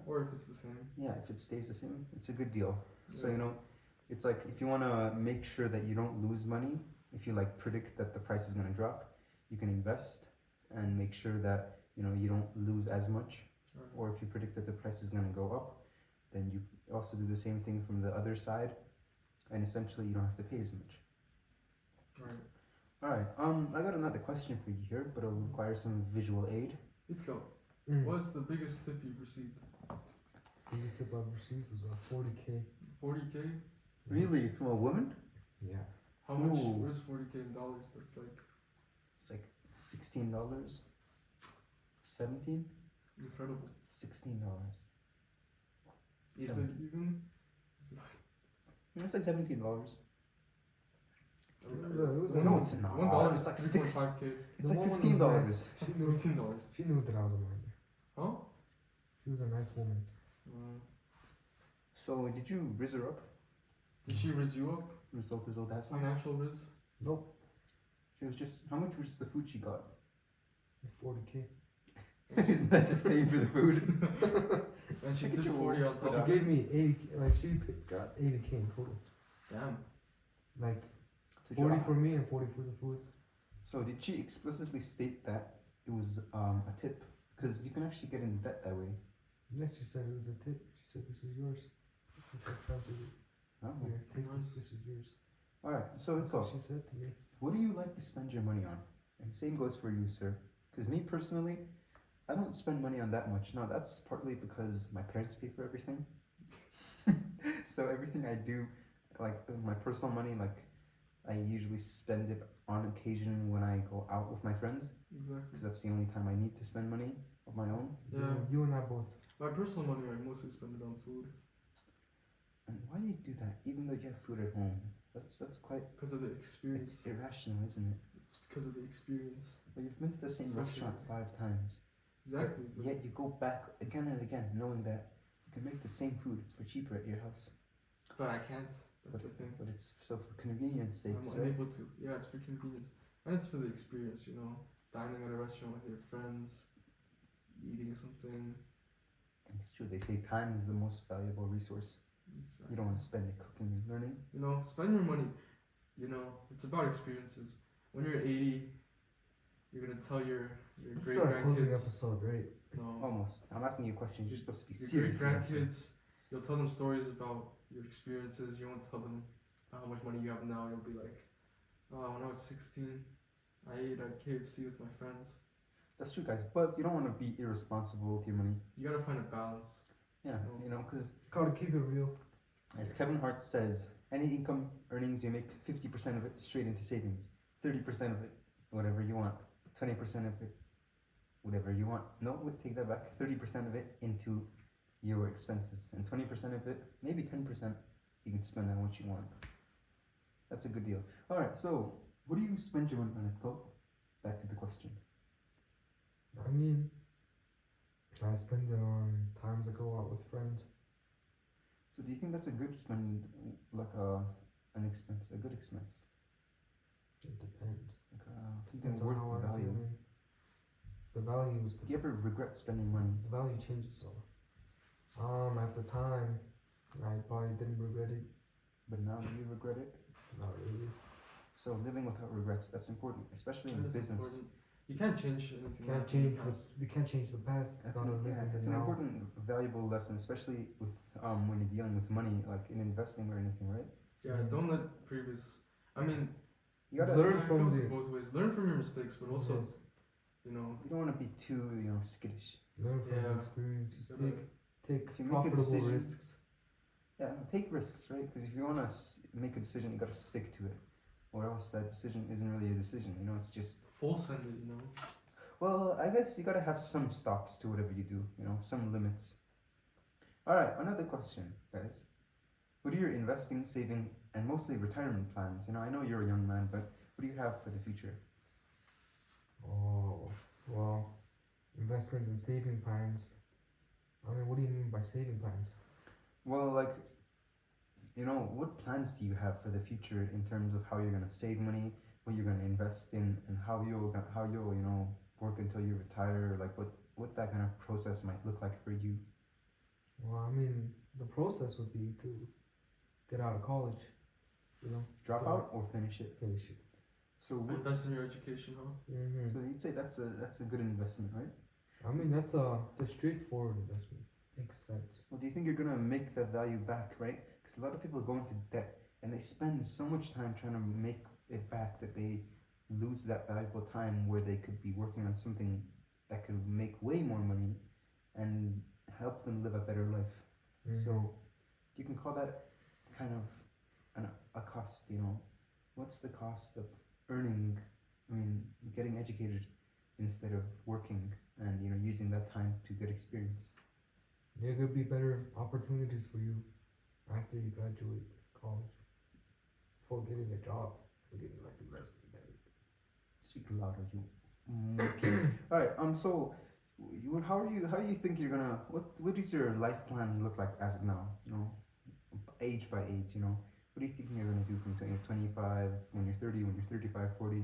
[SPEAKER 1] Or if it's the same.
[SPEAKER 4] yeah, if it stays the same, it's a good deal. So
[SPEAKER 1] Yeah.
[SPEAKER 4] you know, it's like if you want to make sure that you don't lose money, if you like predict that the price is going to drop, you can invest and make sure that you know you don't lose as much.
[SPEAKER 1] Right.
[SPEAKER 4] Or if you predict that the price is going to go up, then you also do the same thing from the other side, and essentially you don't have to pay as much.
[SPEAKER 1] Right.
[SPEAKER 4] All right. I got another question for you here, but it'll require some visual aid.
[SPEAKER 1] Let's go.
[SPEAKER 3] Mm.
[SPEAKER 1] What's the biggest tip you've received?
[SPEAKER 3] Biggest tip I've received was 40K.
[SPEAKER 1] 40K?
[SPEAKER 4] Really, from a woman?
[SPEAKER 3] Yeah.
[SPEAKER 1] How much?
[SPEAKER 4] Ooh.
[SPEAKER 1] What is 40K in dollars? That's like
[SPEAKER 4] It's like $16, 17,
[SPEAKER 1] incredible.
[SPEAKER 4] $16.
[SPEAKER 1] Is it
[SPEAKER 4] Seven.
[SPEAKER 1] even? Is it
[SPEAKER 4] It's like $17.
[SPEAKER 1] like
[SPEAKER 4] No, it's not.
[SPEAKER 1] $1
[SPEAKER 4] It's
[SPEAKER 1] is
[SPEAKER 4] like
[SPEAKER 1] 3.5K.
[SPEAKER 4] It's
[SPEAKER 3] The
[SPEAKER 4] like
[SPEAKER 3] woman was
[SPEAKER 4] $15.
[SPEAKER 3] nice.
[SPEAKER 1] It's like $15.
[SPEAKER 3] She knew that I was a minor.
[SPEAKER 1] Huh?
[SPEAKER 3] She was a nice woman.
[SPEAKER 4] So did you riz her up?
[SPEAKER 1] Did she riz you up?
[SPEAKER 4] Riz up that's fine.
[SPEAKER 1] Financial riz?
[SPEAKER 3] Nope.
[SPEAKER 4] She was just, how much was the food she got?
[SPEAKER 3] 40K.
[SPEAKER 4] Isn't that just paying for the food?
[SPEAKER 1] And she
[SPEAKER 4] Look at
[SPEAKER 1] did
[SPEAKER 4] you
[SPEAKER 1] 40 on
[SPEAKER 4] all.
[SPEAKER 1] top.
[SPEAKER 3] She
[SPEAKER 1] of
[SPEAKER 3] gave
[SPEAKER 1] it.
[SPEAKER 3] me 80. Like she got 80K in total.
[SPEAKER 1] Damn.
[SPEAKER 3] Like
[SPEAKER 4] So
[SPEAKER 3] 40
[SPEAKER 4] you-
[SPEAKER 3] for me and 40 for the food.
[SPEAKER 4] So did she explicitly state that it was a tip? Because you can actually get in debt that way.
[SPEAKER 3] Yes, she said it was a tip. She said this is yours. She said, "Fancy it.
[SPEAKER 4] Oh.
[SPEAKER 3] Here, take this. This is yours."
[SPEAKER 4] All right. So
[SPEAKER 3] That's
[SPEAKER 4] it's
[SPEAKER 3] what
[SPEAKER 4] all.
[SPEAKER 3] she said to me.
[SPEAKER 4] What do you like to spend your money on? And same goes for you, sir. Because me personally, I don't spend money on that much. Now that's partly because my parents pay for everything. So everything I do, like my personal money, like I usually spend it on occasion when I go out with my friends,
[SPEAKER 1] Exactly.
[SPEAKER 4] because that's the only time I need to spend money of my own.
[SPEAKER 1] Yeah.
[SPEAKER 3] You and I both.
[SPEAKER 1] My personal money, I mostly spend it on food.
[SPEAKER 4] And why do you do that? Even though you have food at home, that's quite.
[SPEAKER 1] Because of the experience.
[SPEAKER 4] It's irrational, isn't it?
[SPEAKER 1] It's because of the experience.
[SPEAKER 4] But you've been to the same
[SPEAKER 1] So
[SPEAKER 4] restaurant
[SPEAKER 1] serious.
[SPEAKER 4] 5 times.
[SPEAKER 1] Exactly. But
[SPEAKER 4] Yet you go back again and again, knowing that you can make the same food for cheaper at your house.
[SPEAKER 1] but I can't. That's the thing.
[SPEAKER 4] But it's so for convenience sake,
[SPEAKER 1] I'm unable to. Yeah, it's for convenience. And it's for the experience, you know. Dining at a restaurant with your friends, eating something.
[SPEAKER 4] It's true. They say time is the most valuable resource.
[SPEAKER 1] Exactly.
[SPEAKER 4] You don't want to spend it cooking and learning.
[SPEAKER 1] You know, spend your money. You know, it's about experiences. When you're 80, you're gonna tell your
[SPEAKER 3] This
[SPEAKER 1] great
[SPEAKER 3] is our closing
[SPEAKER 1] grandkids.
[SPEAKER 3] episode, right?
[SPEAKER 1] No,
[SPEAKER 4] Almost. I'm asking you questions. You're supposed to be
[SPEAKER 1] your
[SPEAKER 4] serious.
[SPEAKER 1] great
[SPEAKER 4] in answering.
[SPEAKER 1] grandkids. You'll tell them stories about your experiences. You won't tell them how much money you have now. You'll be like, oh, when I was 16, I ate at KFC with my friends.
[SPEAKER 4] That's true, guys. But you don't want to be irresponsible with your money.
[SPEAKER 1] You gotta find a balance.
[SPEAKER 4] Yeah,
[SPEAKER 1] No.
[SPEAKER 4] you know, because
[SPEAKER 3] Gotta keep it real.
[SPEAKER 4] as Kevin Hart says, any income earnings you make 50% of it straight into savings, 30% of it whatever you want, 20% of it whatever you want. No, wait, take that back. 30% of it into your expenses, and 20% of it, maybe 10%, you can spend on what you want. That's a good deal. All right, so what do you spend your money on? Go back to the question.
[SPEAKER 3] I mean, I spend it on times I go out with friends.
[SPEAKER 4] So do you think that's a good spend, like an expense, a good expense,
[SPEAKER 3] It depends.
[SPEAKER 4] like something
[SPEAKER 3] Depends on
[SPEAKER 4] worth
[SPEAKER 3] how
[SPEAKER 4] the
[SPEAKER 3] I'm
[SPEAKER 4] value?
[SPEAKER 3] feeling. The value is
[SPEAKER 4] Do you ever regret spending money?
[SPEAKER 3] the value changes. So, at the time, I probably didn't regret it.
[SPEAKER 4] But now do you regret it?
[SPEAKER 3] Not really.
[SPEAKER 4] So living without regrets, that's important, especially in
[SPEAKER 1] That is
[SPEAKER 4] business.
[SPEAKER 1] important. You can't change anything.
[SPEAKER 3] You
[SPEAKER 1] that
[SPEAKER 3] can't
[SPEAKER 1] happened in
[SPEAKER 3] change
[SPEAKER 1] the
[SPEAKER 3] the
[SPEAKER 1] past.
[SPEAKER 3] you can't change the past. You
[SPEAKER 4] That's
[SPEAKER 3] gotta
[SPEAKER 4] an,
[SPEAKER 3] live
[SPEAKER 4] yeah,
[SPEAKER 3] in the
[SPEAKER 4] it's an
[SPEAKER 3] now.
[SPEAKER 4] important, valuable lesson, especially with when you're dealing with money, like in investing or anything, right?
[SPEAKER 1] Yeah, don't let previous. I mean,
[SPEAKER 4] You gotta
[SPEAKER 3] Learn
[SPEAKER 1] yeah, it
[SPEAKER 3] from
[SPEAKER 1] goes
[SPEAKER 3] the-
[SPEAKER 1] both ways. Learn from your mistakes, but also,
[SPEAKER 3] Yes.
[SPEAKER 1] you know,
[SPEAKER 4] You don't want to be too, skittish.
[SPEAKER 3] Learn from the
[SPEAKER 1] Yeah.
[SPEAKER 3] experiences.
[SPEAKER 1] gotta-
[SPEAKER 3] Take
[SPEAKER 4] If you make a
[SPEAKER 3] profitable
[SPEAKER 4] decision-
[SPEAKER 3] risks.
[SPEAKER 4] Yeah, take risks, right? Because if you want to make a decision, you gotta stick to it, or else that decision isn't really a decision. It's just.
[SPEAKER 1] full send it. You know,
[SPEAKER 4] Well, I guess you gotta have some stops to whatever you do. Some limits. All right, another question, guys. What are your investing, saving, and mostly retirement plans? I know you're a young man, but what do you have for the future?
[SPEAKER 3] Oh, well, investment and saving plans. I mean, what do you mean by saving plans?
[SPEAKER 4] Well, what plans do you have for the future in terms of how you're gonna save money, what you're gonna invest in, and how you'll work until you retire? Like what that kind of process might look like for you.
[SPEAKER 3] Well, I mean, the process would be to get out of college,
[SPEAKER 4] Drop
[SPEAKER 3] Yeah.
[SPEAKER 4] out or finish it.
[SPEAKER 3] finish it.
[SPEAKER 4] So
[SPEAKER 1] invest in your education, huh?
[SPEAKER 3] Mm-hmm.
[SPEAKER 4] so you'd say that's a good investment, right?
[SPEAKER 3] I mean, it's a straightforward investment. Makes sense.
[SPEAKER 4] Well, do you think you're gonna make that value back, right? Because a lot of people go into debt and they spend so much time trying to make it back that they lose that valuable time where they could be working on something that could make way more money and help them live a better life.
[SPEAKER 3] Mm-hmm.
[SPEAKER 4] So you can call that kind of a cost. What's the cost of getting educated instead of working and using that time to get experience?
[SPEAKER 3] There could be better opportunities for you after you graduate college for getting a job, for getting like the rest of it.
[SPEAKER 4] Speak louder, you. Okay. All right. So, how do you think you're gonna? What does your life plan look like as of now? Age by age. What do you think you're gonna do from 25 when you're 30, when you're 35, 40?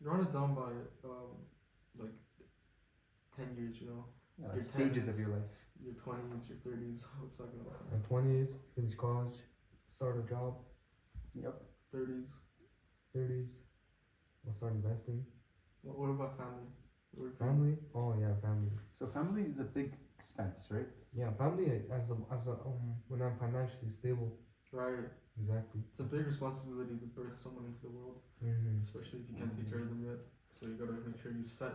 [SPEAKER 1] Run it down by like 10 years. You know,
[SPEAKER 4] Yeah, like
[SPEAKER 1] Your
[SPEAKER 4] stages
[SPEAKER 1] 10s.
[SPEAKER 4] of your life.
[SPEAKER 1] your 20s, your 30s. How it's not gonna look
[SPEAKER 3] My 20s, finish college, start a job.
[SPEAKER 4] Yep.
[SPEAKER 1] 30s.
[SPEAKER 3] 30s, we'll start investing.
[SPEAKER 1] What about family? What if
[SPEAKER 3] Family? Oh yeah, family.
[SPEAKER 4] So family is a big expense, right?
[SPEAKER 3] Yeah, family as a when I'm financially stable.
[SPEAKER 1] Right.
[SPEAKER 3] Exactly.
[SPEAKER 1] It's a big responsibility to birth someone into the world,
[SPEAKER 3] Mm-hmm.
[SPEAKER 1] especially if you can't take care of them yet. So you gotta make sure you set.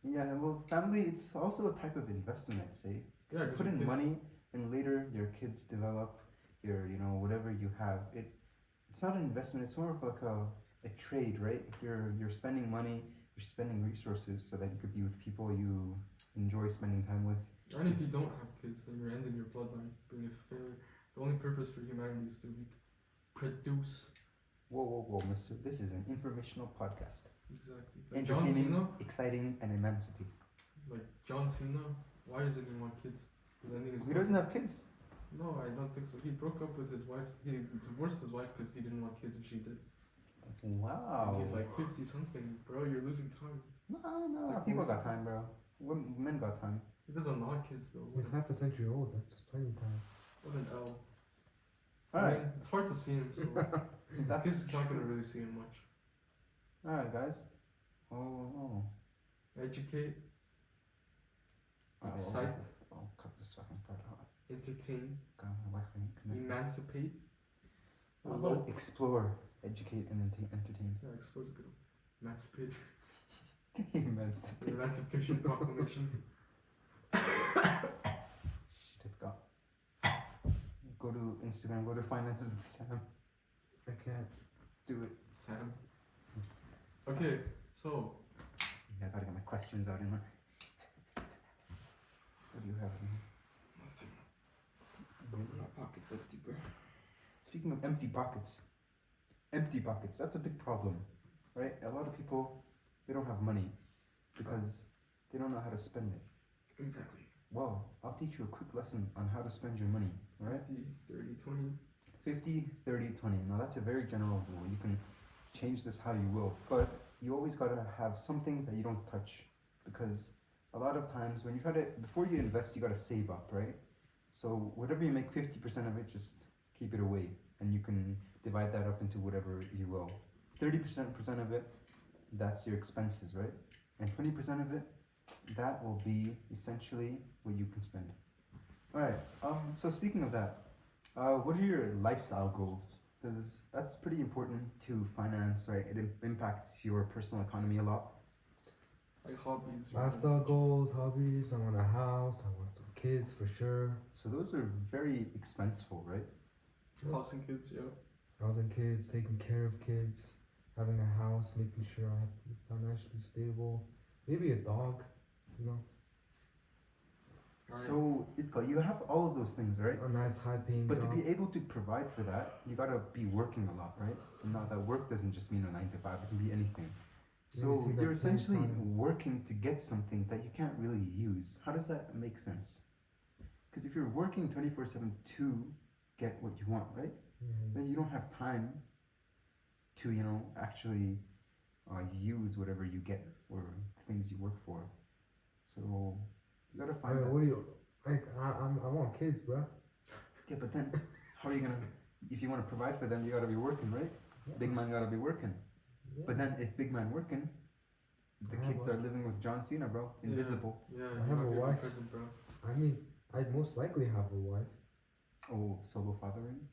[SPEAKER 4] Yeah. Well, family. It's also a type of investment, I'd say. 'Cause
[SPEAKER 1] Yeah,
[SPEAKER 4] you
[SPEAKER 1] 'cause
[SPEAKER 4] put
[SPEAKER 1] your
[SPEAKER 4] in
[SPEAKER 1] kids-
[SPEAKER 4] money, and later your kids develop. Your whatever you have. It's not an investment. It's more of like a trade, right? You're spending money. You're spending resources so that you could be with people you enjoy spending time with.
[SPEAKER 1] And if you don't have kids, then you're ending your bloodline, being a failure. The only purpose for humanity is to produce.
[SPEAKER 4] Whoa, mister. This is an informational podcast.
[SPEAKER 1] Exactly. Like John
[SPEAKER 4] Entertaining,
[SPEAKER 1] Cena.
[SPEAKER 4] exciting, and emancipating.
[SPEAKER 1] Like John Cena. Why doesn't he want kids? Because I think
[SPEAKER 4] He doesn't have kids.
[SPEAKER 1] No, I don't think so. He broke up with his wife. He divorced his wife because he didn't want kids and she did.
[SPEAKER 4] Wow.
[SPEAKER 1] He's like 50 something, bro. You're losing time.
[SPEAKER 4] No.
[SPEAKER 1] Like
[SPEAKER 4] People
[SPEAKER 1] 40
[SPEAKER 4] got time, bro. Men got time.
[SPEAKER 1] He doesn't want kids though.
[SPEAKER 3] He's half a century old. That's plenty of time.
[SPEAKER 1] What an L.
[SPEAKER 4] Alright.
[SPEAKER 1] I mean, it's hard to see him, so his
[SPEAKER 4] That's
[SPEAKER 1] kids not gonna really see him much.
[SPEAKER 4] Alright, guys. Oh.
[SPEAKER 1] Educate,
[SPEAKER 4] Oh,
[SPEAKER 1] excite,
[SPEAKER 4] I'll cut this fucking part out.
[SPEAKER 1] entertain,
[SPEAKER 4] God, my wife ain't connected.
[SPEAKER 1] emancipate,
[SPEAKER 4] How
[SPEAKER 1] elope.
[SPEAKER 4] about explore, educate, and entertain?
[SPEAKER 1] Yeah, expose good. Emancipate.
[SPEAKER 4] Emancipate.
[SPEAKER 1] Emancipation Proclamation.
[SPEAKER 4] Shit, God. Go to Instagram, go to finances with Sam.
[SPEAKER 3] I can't.
[SPEAKER 4] Do it.
[SPEAKER 1] Sam. Okay, so
[SPEAKER 4] Yeah, I gotta get my questions out in my. What do you have in here?
[SPEAKER 1] nothing. My pocket's empty, bro.
[SPEAKER 4] Speaking of empty pockets, that's a big problem, right? A lot of people, they don't have money because they don't know how to spend it.
[SPEAKER 1] Exactly.
[SPEAKER 4] Well, I'll teach you a quick lesson on how to spend your money, right?
[SPEAKER 1] 50, 30, 20.
[SPEAKER 4] 50, 30, 20. Now that's a very general rule. You can change this how you will, but you always gotta have something that you don't touch, because a lot of times when you try to, before you invest, you gotta save up, right? So whatever you make 50% of it, just keep it away, and you can divide that up into whatever you will. 30% of it, that's your expenses, right? And 20% of it, that will be essentially what you can spend. All right. So speaking of that, what are your lifestyle goals? Because that's pretty important to finance, right? It impacts your personal economy a lot.
[SPEAKER 1] Like hobbies.
[SPEAKER 3] Lifestyle goals, hobbies. I want a house. I want some kids for sure.
[SPEAKER 4] So those are very expensive, right?
[SPEAKER 1] Housing kids, yeah.
[SPEAKER 3] Housing kids, taking care of kids, having a house, making sure I have to be financially stable. Maybe a dog, you know.
[SPEAKER 1] Alright.
[SPEAKER 4] So you have all of those things, right?
[SPEAKER 3] A nice high-paying
[SPEAKER 4] But
[SPEAKER 3] job.
[SPEAKER 4] to be able to provide for that, you gotta be working a lot, right? And now that work doesn't just mean a 9 to 5; it can be anything. So
[SPEAKER 3] Anything
[SPEAKER 4] you're
[SPEAKER 3] that saves
[SPEAKER 4] essentially
[SPEAKER 3] time.
[SPEAKER 4] working to get something that you can't really use. How does that make sense? Because if you're working 24/7 to get what you want, right?
[SPEAKER 3] Mhm.
[SPEAKER 4] Then you don't have time to, actually use whatever you get or things you work for. So you gotta find
[SPEAKER 3] Alright,
[SPEAKER 4] that.
[SPEAKER 3] what do you like? I want kids, bro.
[SPEAKER 4] Yeah, but then how are you gonna? If you want to provide for them, you gotta be working, right? Big man gotta be working.
[SPEAKER 3] Yeah.
[SPEAKER 4] But then if big man working, the
[SPEAKER 3] I
[SPEAKER 4] kids
[SPEAKER 3] have
[SPEAKER 4] are living with John Cena, bro.
[SPEAKER 1] Yeah.
[SPEAKER 4] Invisible.
[SPEAKER 1] Yeah,
[SPEAKER 3] I
[SPEAKER 1] you're
[SPEAKER 3] have
[SPEAKER 1] not
[SPEAKER 3] a
[SPEAKER 1] gonna be
[SPEAKER 3] wife.
[SPEAKER 1] present, bro.
[SPEAKER 3] I mean, I'd most likely have a wife.
[SPEAKER 4] Oh, solo fathering.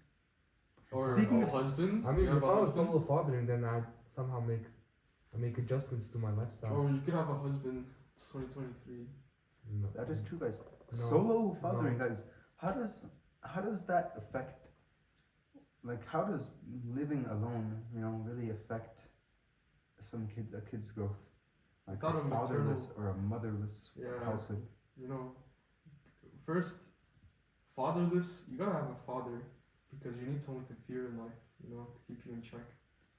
[SPEAKER 1] Or
[SPEAKER 4] Speaking
[SPEAKER 1] a
[SPEAKER 4] of
[SPEAKER 1] husband.
[SPEAKER 3] I mean,
[SPEAKER 1] you have
[SPEAKER 3] if
[SPEAKER 1] a
[SPEAKER 3] I was
[SPEAKER 1] husband.
[SPEAKER 3] solo fathering, then I'd somehow make adjustments to my lifestyle.
[SPEAKER 1] Or you could have a husband. It's 2023.
[SPEAKER 3] No.
[SPEAKER 4] That is true, guys.
[SPEAKER 3] No.
[SPEAKER 4] Solo fathering, guys. How does that affect? Like, how does living alone, really affect a kid's growth? Like
[SPEAKER 1] Without
[SPEAKER 4] a
[SPEAKER 1] a maternal-
[SPEAKER 4] fatherless or a motherless
[SPEAKER 1] Yeah.
[SPEAKER 4] household.
[SPEAKER 1] First, fatherless. You gotta have a father because you need someone to fear in life. To keep you in check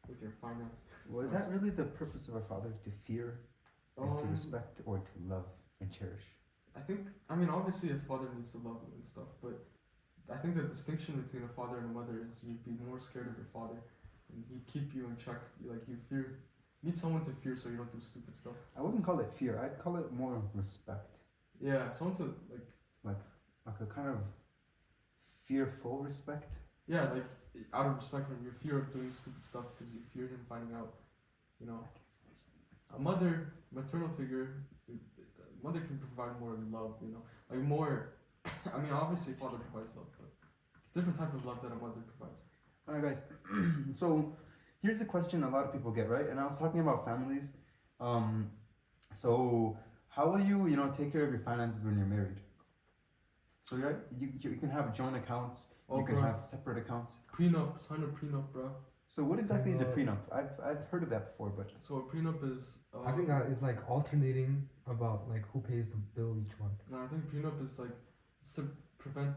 [SPEAKER 1] with your finances.
[SPEAKER 4] Well, is that really the purpose of a father? To fear and to respect, or to love and cherish?
[SPEAKER 1] I mean, obviously, a father needs to love and stuff, but I think the distinction between a father and a mother is you'd be more scared of your father, and he'd keep you in check. You fear, you need someone to fear so you don't do stupid stuff.
[SPEAKER 4] I wouldn't call it fear. I'd call it more respect.
[SPEAKER 1] Yeah, someone to
[SPEAKER 4] Like a kind of fearful respect.
[SPEAKER 1] yeah, out of respect for your fear of doing stupid stuff because you fear him finding out. A maternal figure, mother can provide more love. More. I mean, obviously, father provides love, but it's a different type of love that a mother provides.
[SPEAKER 4] Alright, guys. So here's a question a lot of people get, right? And I was talking about families. So how will you, take care of your finances when you're married? So you can have joint accounts. You can
[SPEAKER 1] bro.
[SPEAKER 4] have separate accounts.
[SPEAKER 1] Prenup, sign a prenup, bro.
[SPEAKER 4] So what exactly is a prenup? I've heard of that before, but
[SPEAKER 1] So a prenup is.
[SPEAKER 3] I think it's like alternating about like who pays the bill each month.
[SPEAKER 1] No, I think prenup is it's to prevent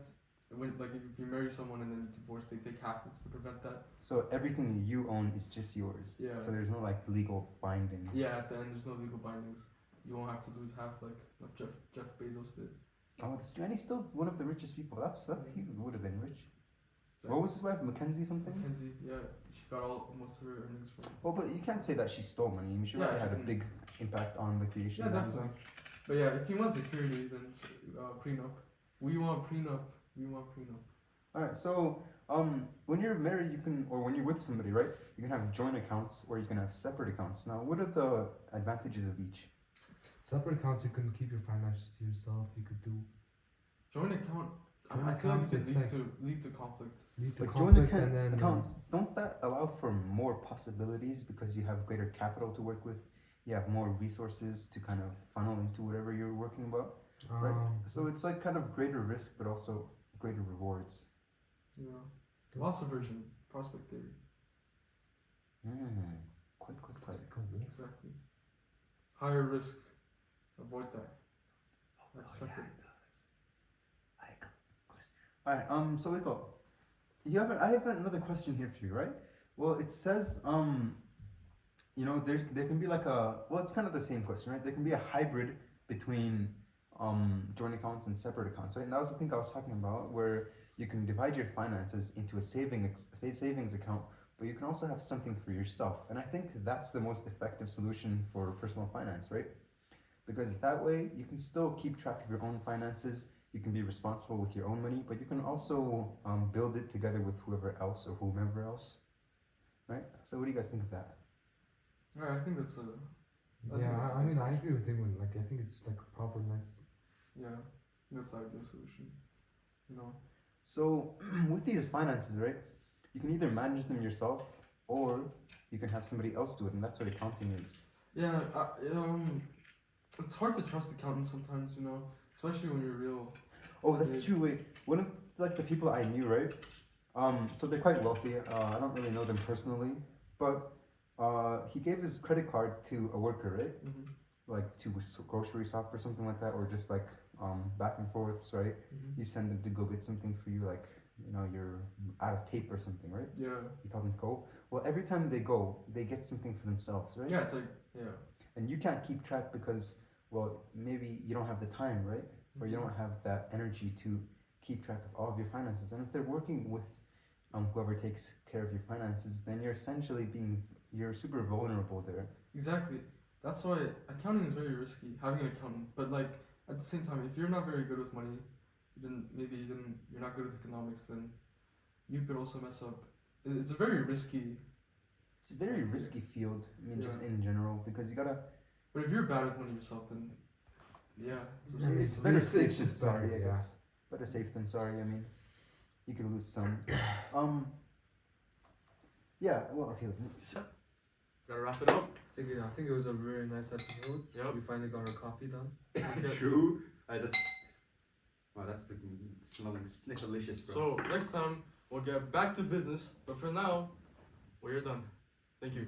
[SPEAKER 1] when like if you marry someone and then you divorce, they take half. It's to prevent that.
[SPEAKER 4] So everything you own is just yours.
[SPEAKER 1] Yeah.
[SPEAKER 4] So there's no like legal bindings.
[SPEAKER 1] Yeah, at the end, there's no legal bindings. You won't have to lose half like Jeff Bezos did.
[SPEAKER 4] Oh, and he's still one of the richest people. He would have been rich.
[SPEAKER 1] So
[SPEAKER 4] What was his wife, Mackenzie something?
[SPEAKER 1] Mackenzie, yeah, she got most of her earnings from.
[SPEAKER 4] Well, but you can't say that she stole money. I mean, she
[SPEAKER 1] Yeah,
[SPEAKER 4] really
[SPEAKER 1] she
[SPEAKER 4] had a
[SPEAKER 1] didn't.
[SPEAKER 4] big impact on the creation
[SPEAKER 1] Yeah,
[SPEAKER 4] of
[SPEAKER 1] definitely.
[SPEAKER 4] Amazon.
[SPEAKER 1] But yeah, if you want security, then prenup. We want prenup. We want prenup.
[SPEAKER 4] All right. So, when you're married, you can, or when you're with somebody, right? You can have joint accounts, or you can have separate accounts. Now, what are the advantages of each?
[SPEAKER 3] Separate accounts, you can keep your finances to yourself. You could do
[SPEAKER 1] Joint account.
[SPEAKER 3] Joint
[SPEAKER 1] I feel like
[SPEAKER 3] accounts,
[SPEAKER 1] it could
[SPEAKER 3] it's
[SPEAKER 1] lead to conflict.
[SPEAKER 3] lead to
[SPEAKER 4] Like
[SPEAKER 3] conflict,
[SPEAKER 4] joint
[SPEAKER 3] and then
[SPEAKER 4] accounts, don't that allow for more possibilities because you have greater capital to work with? You have more resources to kind of funnel into whatever you're working about, right? So it's like kind of greater risk, but also greater rewards.
[SPEAKER 1] Yeah. Loss aversion, prospect theory.
[SPEAKER 4] Quite.
[SPEAKER 1] Exactly. Higher risk. Avoid that. That's separate.
[SPEAKER 4] Alright, so Iko, I have another question here for you, right? Well, it says, there can be like it's kind of the same question, right? There can be a hybrid between joint accounts and separate accounts, right? And that was the thing I was talking about, where you can divide your finances into a savings account, but you can also have something for yourself. And I think that's the most effective solution for personal finance, right? Because that way you can still keep track of your own finances. You can be responsible with your own money, but you can also build it together with whoever else or whomever else, right? So what do you guys think of that?
[SPEAKER 1] Yeah, I think that's a. I think
[SPEAKER 3] yeah,
[SPEAKER 1] that's a
[SPEAKER 3] I
[SPEAKER 1] good
[SPEAKER 3] mean, I
[SPEAKER 1] solution.
[SPEAKER 3] agree with him. Like, I think it's like a proper nice.
[SPEAKER 1] Yeah, that's the ideal solution. You know.
[SPEAKER 4] So with these finances, right, you can either manage them yourself or you can have somebody else do it, and that's what accounting is.
[SPEAKER 1] Yeah. It's hard to trust accountants sometimes. You know, especially when you're real.
[SPEAKER 4] Oh, that's true. Wait, one of like the people I knew, right? So they're quite wealthy. I don't really know them personally, but he gave his credit card to a worker, right?
[SPEAKER 1] Mm-hmm.
[SPEAKER 4] Like to grocery shop or something like that, or just like back and forths, right?
[SPEAKER 1] Mm-hmm.
[SPEAKER 4] You send them to go get something for you, like you're out of tape or something, right?
[SPEAKER 1] Yeah.
[SPEAKER 4] You tell them to go. Well, every time they go, they get something for themselves, right?
[SPEAKER 1] Yeah, it's like yeah.
[SPEAKER 4] And you can't keep track because, well, maybe you don't have the time, right? Or you don't have that energy to keep track of all of your finances. And if they're working with whoever takes care of your finances, then you're super vulnerable there.
[SPEAKER 1] Exactly. That's why accounting is very risky. Having an accountant, but like at the same time, if you're not very good with money, you're not good with economics, then you could also mess up. It's a very risky.
[SPEAKER 4] It's a very
[SPEAKER 1] I'd say.
[SPEAKER 4] risky field. I mean, just
[SPEAKER 1] Yeah.
[SPEAKER 4] in general, because you gotta.
[SPEAKER 1] But if you're bad with money yourself, then yeah,
[SPEAKER 3] Yeah,
[SPEAKER 4] It's
[SPEAKER 3] it's
[SPEAKER 4] better
[SPEAKER 3] just-
[SPEAKER 4] safe
[SPEAKER 3] it's
[SPEAKER 4] than
[SPEAKER 3] just
[SPEAKER 4] sorry,
[SPEAKER 3] better,
[SPEAKER 4] I
[SPEAKER 3] yeah.
[SPEAKER 4] guess. Better safe than sorry. I mean, you could lose some. Yeah. Well, okay.
[SPEAKER 1] gotta wrap it up.
[SPEAKER 3] I think it was a very nice episode.
[SPEAKER 1] Yep.
[SPEAKER 3] We finally got our coffee done.
[SPEAKER 1] Okay.
[SPEAKER 2] True. Wow, that's the smelling snickalicious, bro.
[SPEAKER 1] So next time we'll get back to business. But for now, we're done. Thank you.